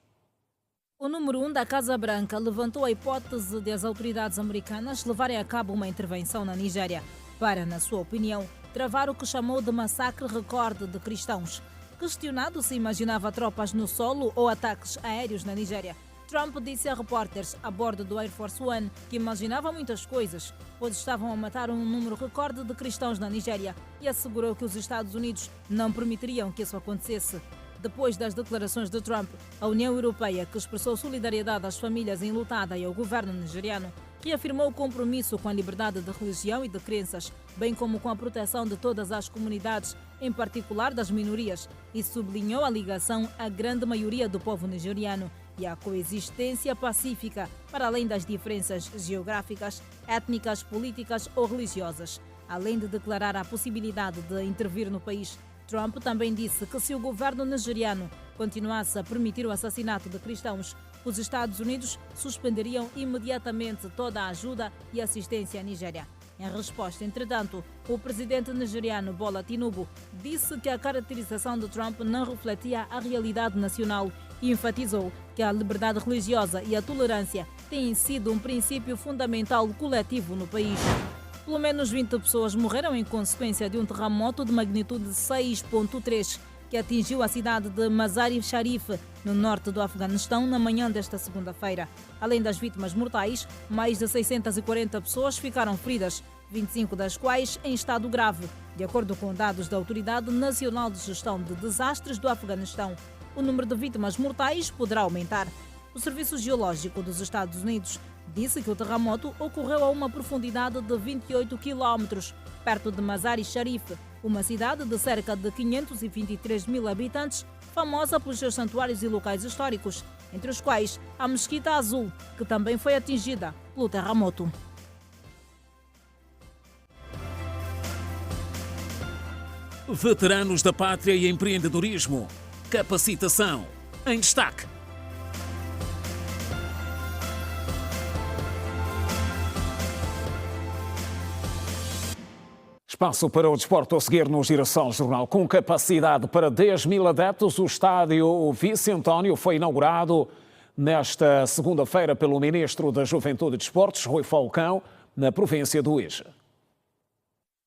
[SPEAKER 9] O número 1 da Casa Branca levantou a hipótese de as autoridades americanas levarem a cabo uma intervenção na Nigéria para, na sua opinião, travar o que chamou de massacre recorde de cristãos. Questionado se imaginava tropas no solo ou ataques aéreos na Nigéria, Trump disse a repórteres a bordo do Air Force One que imaginava muitas coisas, pois estavam a matar um número recorde de cristãos na Nigéria, e assegurou que os Estados Unidos não permitiriam que isso acontecesse. Depois das declarações de Trump, a União Europeia, que expressou solidariedade às famílias enlutadas e ao governo nigeriano, reafirmou o compromisso com a liberdade de religião e de crenças, bem como com a proteção de todas as comunidades, em particular das minorias, e sublinhou a ligação à grande maioria do povo nigeriano e à coexistência pacífica, para além das diferenças geográficas, étnicas, políticas ou religiosas. Além de declarar a possibilidade de intervir no país, Trump também disse que se o governo nigeriano continuasse a permitir o assassinato de cristãos, os Estados Unidos suspenderiam imediatamente toda a ajuda e assistência à Nigéria. Em resposta, entretanto, o presidente nigeriano Bola Tinubu disse que a caracterização de Trump não refletia a realidade nacional e enfatizou que a liberdade religiosa e a tolerância têm sido um princípio fundamental coletivo no país. Pelo menos 20 pessoas morreram em consequência de um terremoto de magnitude 6.3 que atingiu a cidade de Mazar-e-Sharif, no norte do Afeganistão, na manhã desta segunda-feira. Além das vítimas mortais, mais de 640 pessoas ficaram feridas, 25 das quais em estado grave, de acordo com dados da Autoridade Nacional de Gestão de Desastres do Afeganistão. O número de vítimas mortais poderá aumentar.
[SPEAKER 10] O Serviço Geológico dos Estados Unidos disse que o terremoto ocorreu a uma profundidade de 28 quilómetros, perto de Mazar-i-Sharif, uma cidade de cerca de 523 mil habitantes, famosa pelos seus santuários e locais históricos, entre os quais a Mesquita Azul, que também foi atingida pelo terremoto.
[SPEAKER 1] Veteranos da Pátria e empreendedorismo. Capacitação em destaque. Espaço para o desporto a seguir no Girassol Jornal. Com capacidade para 10 mil adeptos, o estádio Vicentónio foi inaugurado nesta segunda-feira pelo Ministro da Juventude e Desportos, Rui Falcão, na província do Uíge.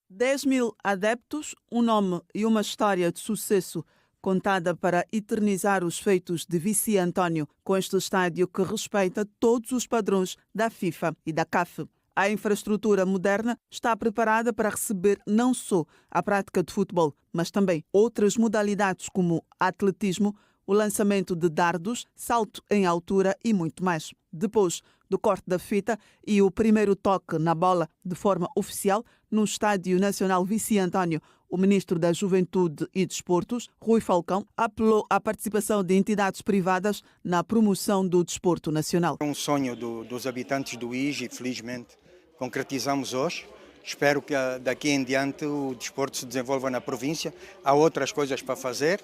[SPEAKER 11] 10 mil adeptos, um nome e uma história de sucesso contada para eternizar os feitos de Vici António com este estádio que respeita todos os padrões da FIFA e da CAF. A infraestrutura moderna está preparada para receber não só a prática de futebol, mas também outras modalidades como atletismo, o lançamento de dardos, salto em altura e muito mais. Depois do corte da fita e o primeiro toque na bola de forma oficial no Estádio Nacional Vici António, o Ministro da Juventude e Desportos, Rui Falcão, apelou à participação de entidades privadas na promoção do desporto nacional.
[SPEAKER 12] É um sonho dos habitantes do Uíge, felizmente concretizamos hoje. Espero que daqui em diante o desporto se desenvolva na província. Há outras coisas para fazer.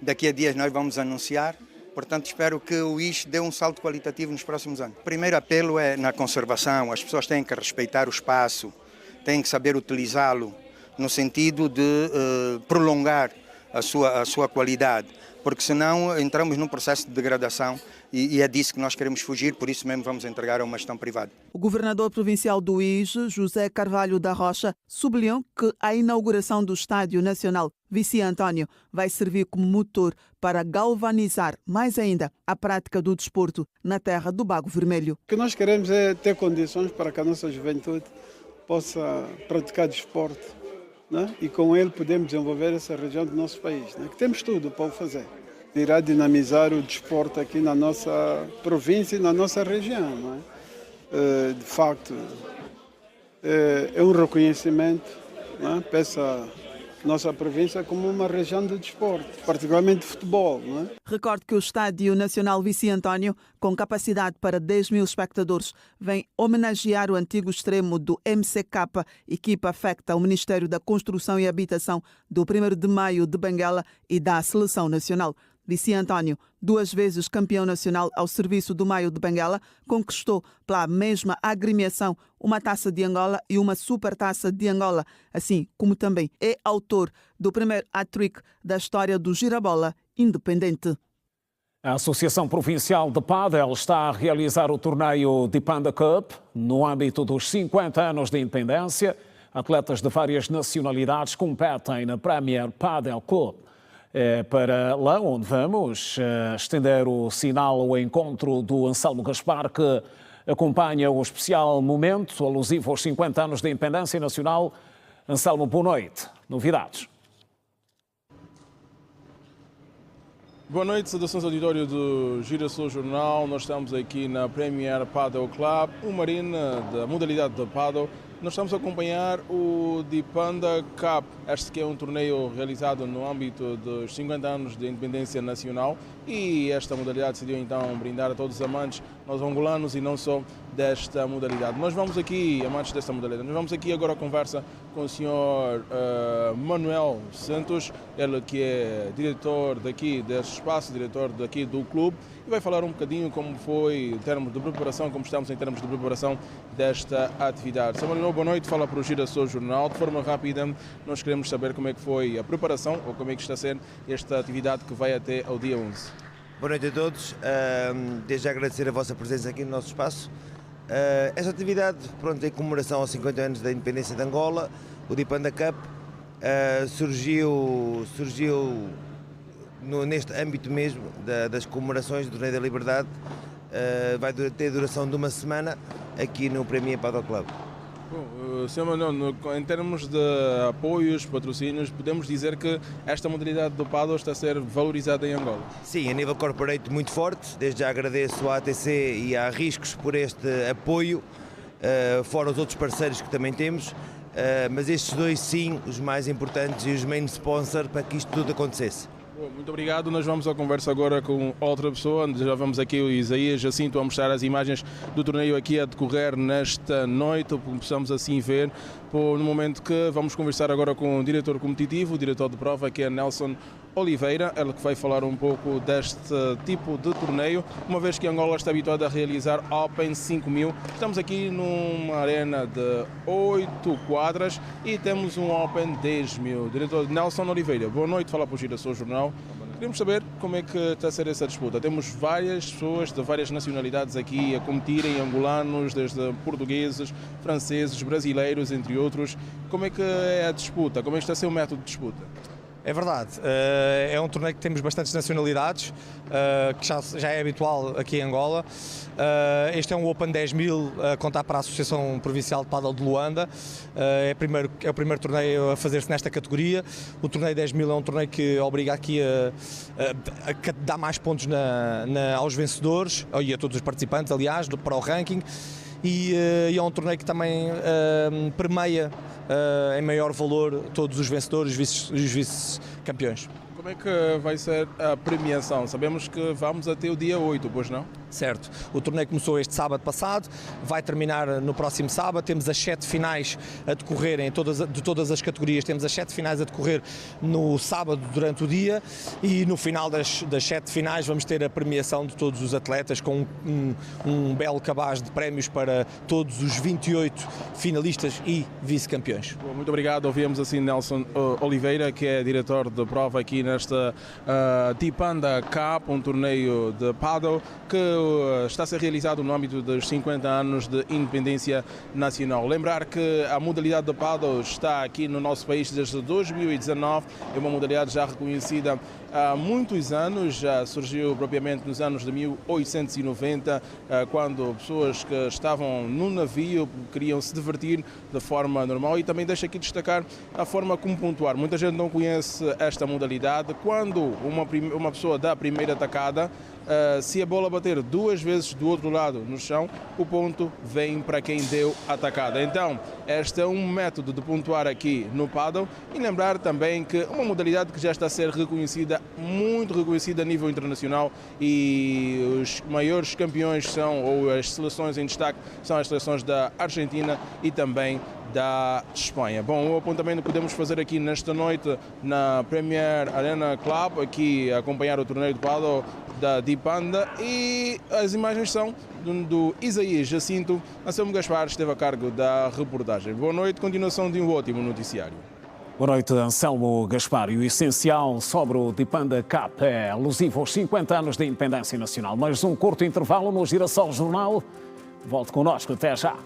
[SPEAKER 12] Daqui a dias nós vamos anunciar. Portanto, espero que o Uíge dê um salto qualitativo nos próximos anos. O primeiro apelo é na conservação. As pessoas têm que respeitar o espaço, têm que saber utilizá-lo, no sentido de prolongar a sua qualidade, porque senão entramos num processo de degradação e é disso que nós queremos fugir, por isso mesmo vamos entregar a uma gestão privada.
[SPEAKER 11] O governador provincial do Uíge, José Carvalho da Rocha, sublinhou que a inauguração do Estádio Nacional Vici António vai servir como motor para galvanizar mais ainda a prática do desporto na terra do Bago Vermelho.
[SPEAKER 18] O que nós queremos é ter condições para que a nossa juventude possa praticar desporto, né? E com ele podemos desenvolver essa região do nosso país, né? Que temos tudo para fazer. Irá dinamizar o desporto aqui na nossa província e na nossa região, não é? De facto, é um reconhecimento, não é? Para essa nossa província como uma região de desporto, particularmente de futebol, não é?
[SPEAKER 11] Recordo que o Estádio Nacional Vici António, com capacidade para 10 mil espectadores, vem homenagear o antigo extremo do MCK, equipa afecta ao Ministério da Construção e Habitação do 1º de Maio de Benguela e da Seleção Nacional. Vici António, 2 vezes campeão nacional ao serviço do Maio de Benguela, conquistou pela mesma agremiação uma Taça de Angola e uma Supertaça de Angola, assim como também é autor do primeiro hat-trick da história do Girabola Independente.
[SPEAKER 1] A Associação Provincial de Pádel está a realizar o torneio Dipanda Cup no âmbito dos 50 anos de independência. Atletas de várias nacionalidades competem na Premier Padel Cup. É para lá onde vamos estender o sinal ao encontro do Anselmo Gaspar, que acompanha o especial momento alusivo aos 50 anos da independência nacional. Anselmo, boa noite. Novidades?
[SPEAKER 15] Boa noite, saudações auditório do Girassol Jornal. Nós estamos aqui na Premier Padel Club, uma arena da modalidade de Padel. Nós estamos a acompanhar o Dipanda Cup, este que é um torneio realizado no âmbito dos 50 anos de independência nacional, e esta modalidade decidiu então brindar a todos os amantes, nós angolanos e não só desta modalidade. Nós vamos aqui, amantes desta modalidade, nós vamos aqui agora a conversa com o senhor Manuel Santos, ele que é diretor daqui deste espaço, diretor daqui do clube, e vai falar um bocadinho como foi em termos de preparação, como estamos em termos de preparação desta atividade. Sr. Manuel, boa noite, fala para o Girassol Jornal. De forma rápida, nós queremos saber como é que foi a preparação ou como é que está a ser esta atividade que vai até ao dia 11.
[SPEAKER 16] Boa noite a todos, desde já agradecer a vossa presença aqui no nosso espaço. Esta atividade, pronto, em comemoração aos 50 anos da independência de Angola, o Dipanda Cup, surgiu neste âmbito mesmo das comemorações do Torneio da Liberdade. Vai ter duração de uma semana aqui no Premier Padel Club.
[SPEAKER 15] Bom, Sr. Manuel, em termos de apoios, patrocínios, podemos dizer que esta modalidade do paddle está a ser valorizada em Angola?
[SPEAKER 16] Sim, a nível corporate muito forte. Desde já agradeço à ATC e à Riscos por este apoio, fora os outros parceiros que também temos, mas estes dois sim, os mais importantes e os main sponsors para que isto tudo acontecesse.
[SPEAKER 15] Muito obrigado. Nós vamos à conversa agora com outra pessoa. Já vamos aqui o Isaías Jacinto a mostrar as imagens do torneio aqui a decorrer nesta noite. Possamos assim ver no momento que vamos conversar agora com o diretor competitivo, o diretor de prova, que é Nelson Oliveira, ele que vai falar um pouco deste tipo de torneio, uma vez que Angola está habituada a realizar Open 5000. Estamos aqui numa arena de 8 quadras e temos um Open 10.000. Diretor Nelson Oliveira, boa noite, fala para o Girassol Jornal. Queremos saber como é que está a ser essa disputa. Temos várias pessoas de várias nacionalidades aqui a competirem, angolanos, desde portugueses, franceses, brasileiros, entre outros. Como é que é a disputa? Como é que está a ser o método de disputa?
[SPEAKER 13] É verdade, é um torneio que temos bastantes nacionalidades, que já é habitual aqui em Angola. Este é um Open 10.000 a contar para a Associação Provincial de Paddle de Luanda. É o primeiro torneio a fazer-se nesta categoria. O torneio 10.000 é um torneio que obriga aqui a dar mais pontos aos vencedores e a todos os participantes, aliás, para o ranking. E é um torneio que também permeia em maior valor todos os vencedores e os vice-campeões.
[SPEAKER 15] Como é que vai ser a premiação? Sabemos que vamos até o dia 8, pois não?
[SPEAKER 13] Certo. O torneio começou este sábado passado, vai terminar no próximo sábado. Temos as 7 finais a decorrerem de todas as categorias. Temos as 7 finais a decorrer no sábado durante o dia e no final das 7 finais vamos ter a premiação de todos os atletas com um belo cabaz de prémios para todos os 28 finalistas e vice-campeões.
[SPEAKER 15] Muito obrigado. Ouvimos assim Nelson Oliveira, que é diretor de prova aqui nesta Dipanda Cup, um torneio de paddle que está a ser realizado no âmbito dos 50 anos de independência nacional. Lembrar que a modalidade de paddle está aqui no nosso país desde 2019, é uma modalidade já reconhecida há muitos anos, já surgiu propriamente nos anos de 1890, quando pessoas que estavam no navio queriam se divertir de forma normal. E também deixo aqui destacar a forma como pontuar. Muita gente não conhece esta modalidade. Quando uma pessoa dá a primeira tacada, se a bola bater 2 vezes do outro lado no chão, o ponto vem para quem deu a tacada. Então, este é um método de pontuar aqui no paddle. E lembrar também que uma modalidade que já está a ser reconhecida, muito reconhecida a nível internacional, e os maiores campeões ou as seleções em destaque são as seleções da Argentina e também da Espanha. Bom, o apontamento que podemos fazer aqui nesta noite na Premier Arena Club, aqui a acompanhar o torneio de paddle da Dipanda, e as imagens são do Isaías Jacinto. Anselmo Gaspar esteve a cargo da reportagem. Boa noite, continuação de um ótimo noticiário.
[SPEAKER 1] Boa noite, Anselmo Gaspar. E o essencial sobre o Dipanda Cup é alusivo aos 50 anos de independência nacional. Mais um curto intervalo no Girassol Jornal. Volte connosco, até já.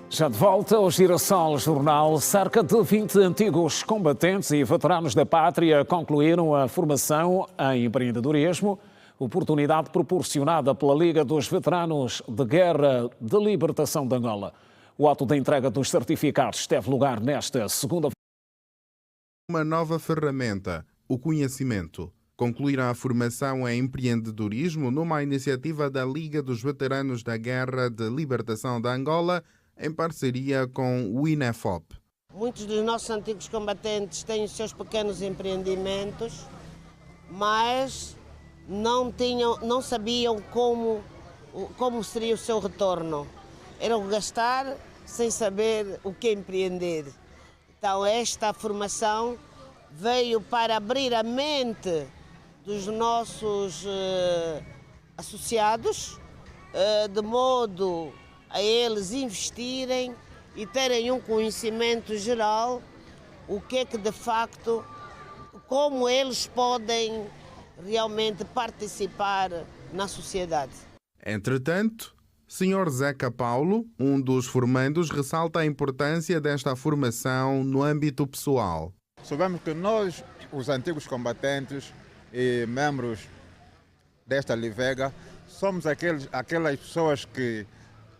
[SPEAKER 1] Já de volta ao Girassol Jornal, cerca de 20 antigos combatentes e veteranos da pátria concluíram a formação em empreendedorismo, oportunidade proporcionada pela Liga dos Veteranos de Guerra de Libertação de Angola. O ato de entrega dos certificados teve lugar nesta segunda-feira.
[SPEAKER 25] Uma nova ferramenta, o conhecimento. Concluíram a formação em empreendedorismo numa iniciativa da Liga dos Veteranos da Guerra de Libertação de Angola, em parceria com o INEFOP.
[SPEAKER 17] Muitos dos nossos antigos combatentes têm os seus pequenos empreendimentos, mas não sabiam como seria o seu retorno. Era o gastar sem saber o que empreender. Então esta formação veio para abrir a mente dos nossos associados, de modo a eles investirem e terem um conhecimento geral, o que é que de facto, como eles podem realmente participar na sociedade.
[SPEAKER 25] Entretanto, Sr. Zeca Paulo, um dos formandos, ressalta a importância desta formação no âmbito pessoal.
[SPEAKER 5] Soubemos que nós, os antigos combatentes e membros desta Livega, somos aquelas pessoas que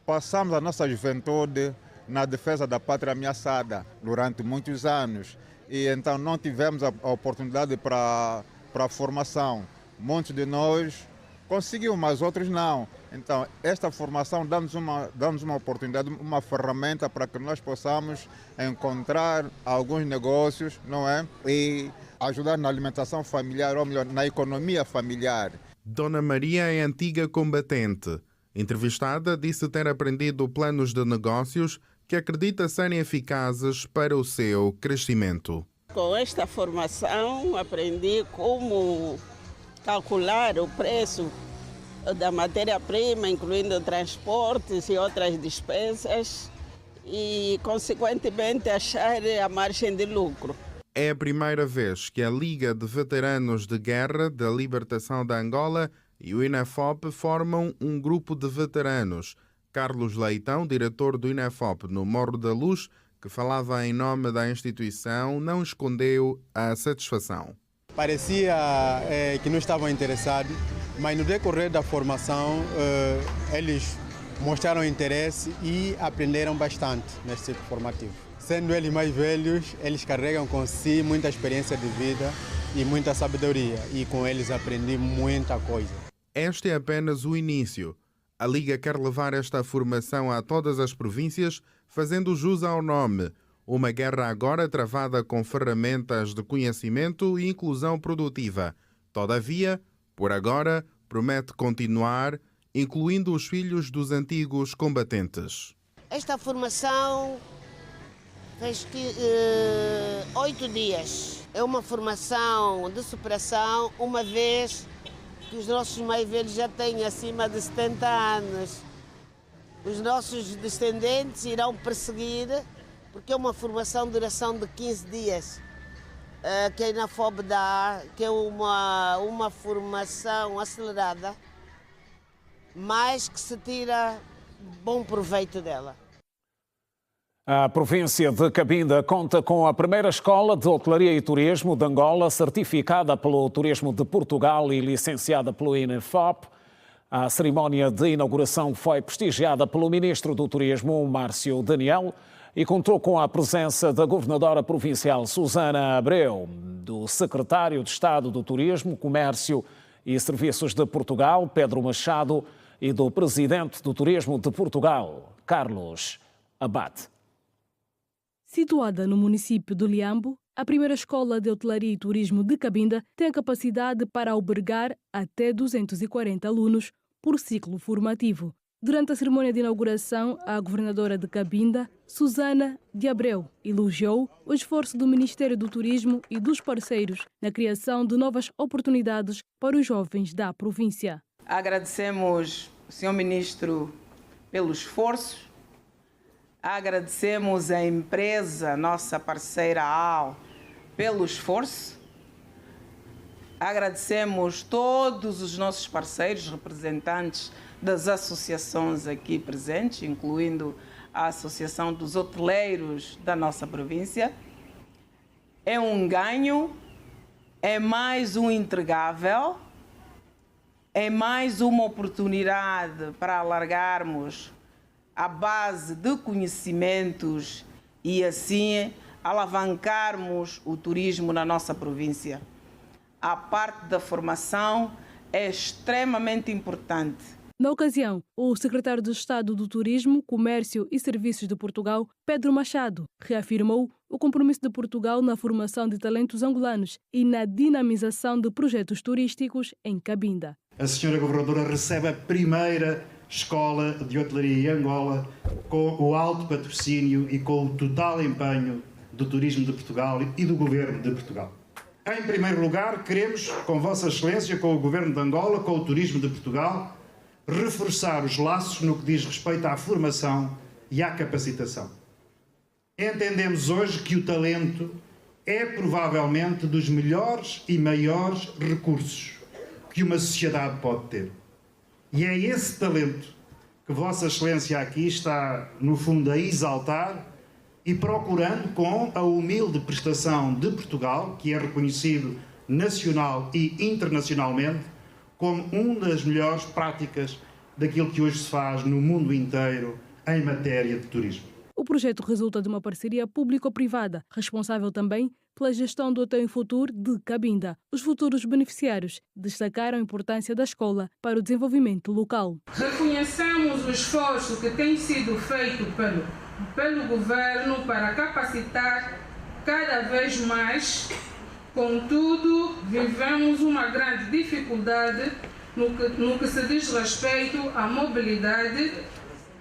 [SPEAKER 5] passamos a nossa juventude na defesa da pátria ameaçada durante muitos anos e então não tivemos a oportunidade para a formação. Muitos de nós conseguiu, mas outros não. Então, esta formação dá-nos uma oportunidade, uma ferramenta para que nós possamos encontrar alguns negócios, não é? E ajudar na alimentação familiar, ou melhor, na economia familiar.
[SPEAKER 25] Dona Maria é antiga combatente. Entrevistada, disse ter aprendido planos de negócios que acredita serem eficazes para o seu crescimento.
[SPEAKER 19] Com esta formação, aprendi como calcular o preço da matéria-prima, incluindo transportes e outras despesas, e, consequentemente, achar a margem de lucro.
[SPEAKER 25] É a primeira vez que a Liga de Veteranos de Guerra da Libertação da Angola e o INEFOP formam um grupo de veteranos. Carlos Leitão, diretor do INEFOP no Morro da Luz, que falava em nome da instituição, não escondeu a satisfação.
[SPEAKER 20] Parecia que não estavam interessados, mas no decorrer da formação eles mostraram interesse e aprenderam bastante neste ciclo formativo. Sendo eles mais velhos, eles carregam com si muita experiência de vida e muita sabedoria, e com eles aprendi muita coisa.
[SPEAKER 25] Este é apenas o início. A Liga quer levar esta formação a todas as províncias, fazendo jus ao nome. Uma guerra agora travada com ferramentas de conhecimento e inclusão produtiva. Todavia, por agora, promete continuar, incluindo os filhos dos antigos combatentes.
[SPEAKER 17] Esta formação fez 8 dias. É uma formação de superação, uma vez que os nossos mais velhos já têm acima de 70 anos. Os nossos descendentes irão perseguir, porque é uma formação de duração de 15 dias, que a INEFOP dá, que é uma formação acelerada, mas que se tira bom proveito dela.
[SPEAKER 1] A província de Cabinda conta com a primeira escola de hotelaria e turismo de Angola, certificada pelo Turismo de Portugal e licenciada pelo INEFOP. A cerimónia de inauguração foi prestigiada pelo Ministro do Turismo, Márcio Daniel, e contou com a presença da Governadora Provincial Susana Abreu, do Secretário de Estado do Turismo, Comércio e Serviços de Portugal, Pedro Machado, e do Presidente do Turismo de Portugal, Carlos Abate.
[SPEAKER 21] Situada no município de Liambo, a primeira escola de hotelaria e turismo de Cabinda tem a capacidade para albergar até 240 alunos por ciclo formativo. Durante a cerimônia de inauguração, a governadora de Cabinda, Susana de Abreu, elogiou o esforço do Ministério do Turismo e dos parceiros na criação de novas oportunidades para os jovens da província.
[SPEAKER 22] Agradecemos ao Sr. Ministro pelo esforço. Agradecemos a empresa, nossa parceira AL, pelo esforço. Agradecemos todos os nossos parceiros, representantes das associações aqui presentes, incluindo a Associação dos Hoteleiros da nossa província. É um ganho, é mais um entregável, é mais uma oportunidade para alargarmos a base de conhecimentos e assim alavancarmos o turismo na nossa província. A parte da formação é extremamente importante.
[SPEAKER 21] Na ocasião, o secretário de Estado do Turismo, Comércio e Serviços de Portugal, Pedro Machado, reafirmou o compromisso de Portugal na formação de talentos angolanos e na dinamização de projetos turísticos em Cabinda.
[SPEAKER 26] A senhora governadora recebe a primeira escola de hotelaria em Angola com o alto patrocínio e com o total empenho do Turismo de Portugal e do Governo de Portugal. Em primeiro lugar, queremos, com Vossa Excelência, com o Governo de Angola, com o Turismo de Portugal, reforçar os laços no que diz respeito à formação e à capacitação. Entendemos hoje que o talento é provavelmente dos melhores e maiores recursos que uma sociedade pode ter. E é esse talento que Vossa Excelência aqui está, no fundo, a exaltar e procurando, com a humilde prestação de Portugal, que é reconhecido nacional e internacionalmente como uma das melhores práticas daquilo que hoje se faz no mundo inteiro em matéria de turismo.
[SPEAKER 21] O projeto resulta de uma parceria público-privada, responsável também pela gestão do Hotel Infutur de Cabinda. Os futuros beneficiários destacaram a importância da escola para o desenvolvimento local.
[SPEAKER 2] Reconhecemos o esforço que tem sido feito pelo governo para capacitar cada vez mais. Contudo, vivemos uma grande dificuldade no que se diz respeito à mobilidade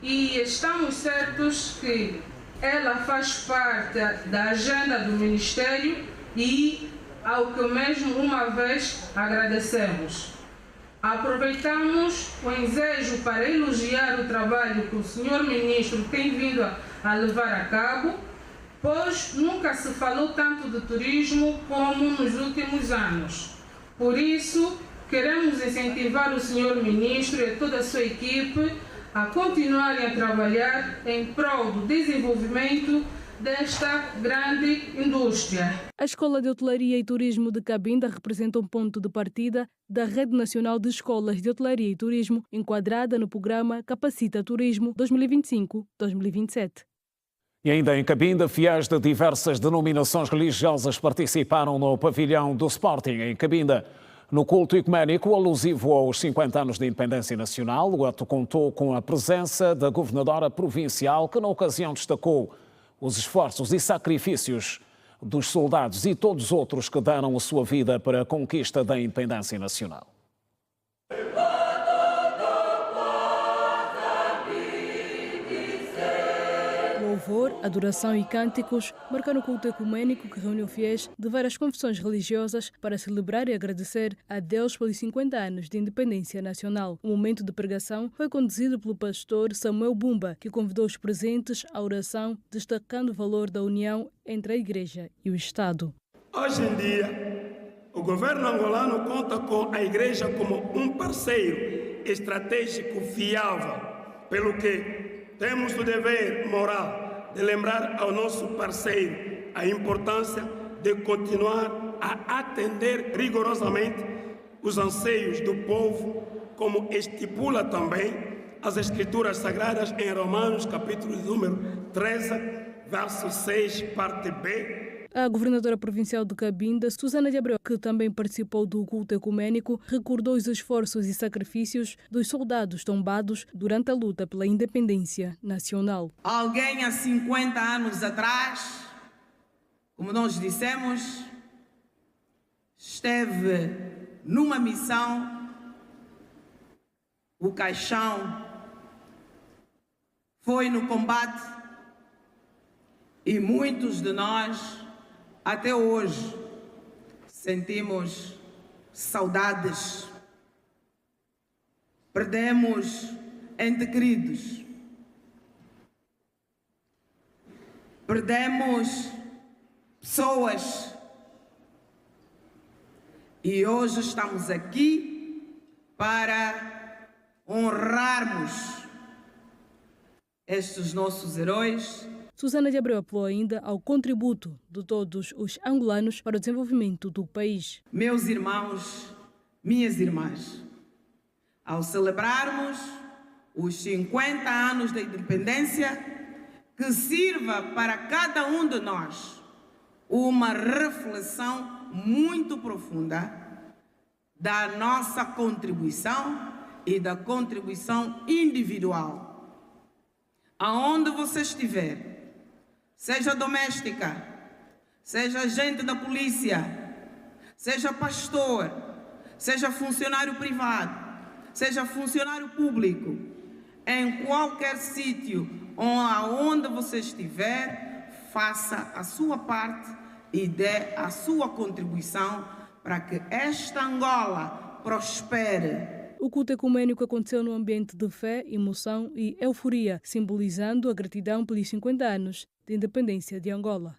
[SPEAKER 2] e estamos certos que ela faz parte da agenda do Ministério e ao que mesmo uma vez agradecemos. Aproveitamos o ensejo para elogiar o trabalho que o Sr. Ministro tem vindo a levar a cabo, pois nunca se falou tanto de turismo como nos últimos anos. Por isso, queremos incentivar o Sr. Ministro e toda a sua equipe a continuarem a trabalhar em prol do desenvolvimento desta grande indústria.
[SPEAKER 21] A Escola de Hotelaria e Turismo de Cabinda representa um ponto de partida da Rede Nacional de Escolas de Hotelaria e Turismo, enquadrada no programa Capacita Turismo 2025-2027.
[SPEAKER 1] E ainda em Cabinda, fiéis de diversas denominações religiosas participaram no pavilhão do Sporting em Cabinda. No culto ecuménico alusivo aos 50 anos de independência nacional, o ato contou com a presença da governadora provincial, que na ocasião destacou os esforços e sacrifícios dos soldados e todos os outros que deram a sua vida para a conquista da independência nacional.
[SPEAKER 21] Louvor, adoração e cânticos marcaram o culto ecumênico que reuniu fiéis de várias confissões religiosas para celebrar e agradecer a Deus pelos 50 anos de independência nacional. O momento de pregação foi conduzido pelo pastor Samuel Bumba, que convidou os presentes à oração, destacando o valor da união entre a Igreja e o Estado.
[SPEAKER 3] Hoje em dia, o governo angolano conta com a Igreja como um parceiro estratégico fiável, pelo que temos o dever moral de lembrar ao nosso parceiro a importância de continuar a atender rigorosamente os anseios do povo, como estipula também as Escrituras Sagradas em Romanos, capítulo número 13, verso 6, parte B.
[SPEAKER 21] A governadora provincial de Cabinda, Susana de Abreu, que também participou do culto ecumênico, recordou os esforços e sacrifícios dos soldados tombados durante a luta pela independência nacional.
[SPEAKER 4] Alguém há 50 anos atrás, como nós dissemos, esteve numa missão, o caixão foi no combate e muitos de nós até hoje sentimos saudades. Perdemos entes queridos. Perdemos pessoas. E hoje estamos aqui para honrarmos estes nossos heróis.
[SPEAKER 21] Susana de Abreu apelou ainda ao contributo de todos os angolanos para o desenvolvimento do país.
[SPEAKER 4] Meus irmãos, minhas irmãs, ao celebrarmos os 50 anos da independência, que sirva para cada um de nós uma reflexão muito profunda da nossa contribuição e da contribuição individual. Aonde você estiver, seja doméstica, seja agente da polícia, seja pastor, seja funcionário privado, seja funcionário público, em qualquer sítio ou aonde você estiver, faça a sua parte e dê a sua contribuição para que esta Angola prospere.
[SPEAKER 21] O culto ecumênico aconteceu num ambiente de fé, emoção e euforia, simbolizando a gratidão pelos 50 anos de independência de Angola.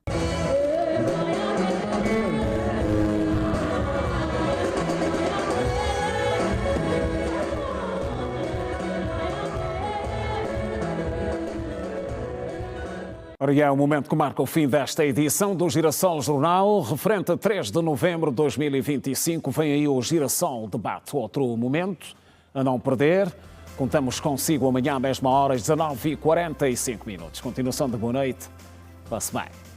[SPEAKER 1] Ora, é o momento que marca o fim desta edição do Girassol Jornal. Referente a 3 de novembro de 2025, vem aí o Girassol Debate. Outro momento a não perder. Contamos consigo amanhã à mesma hora, às 19h45. Continuação de boa noite. Passe bem.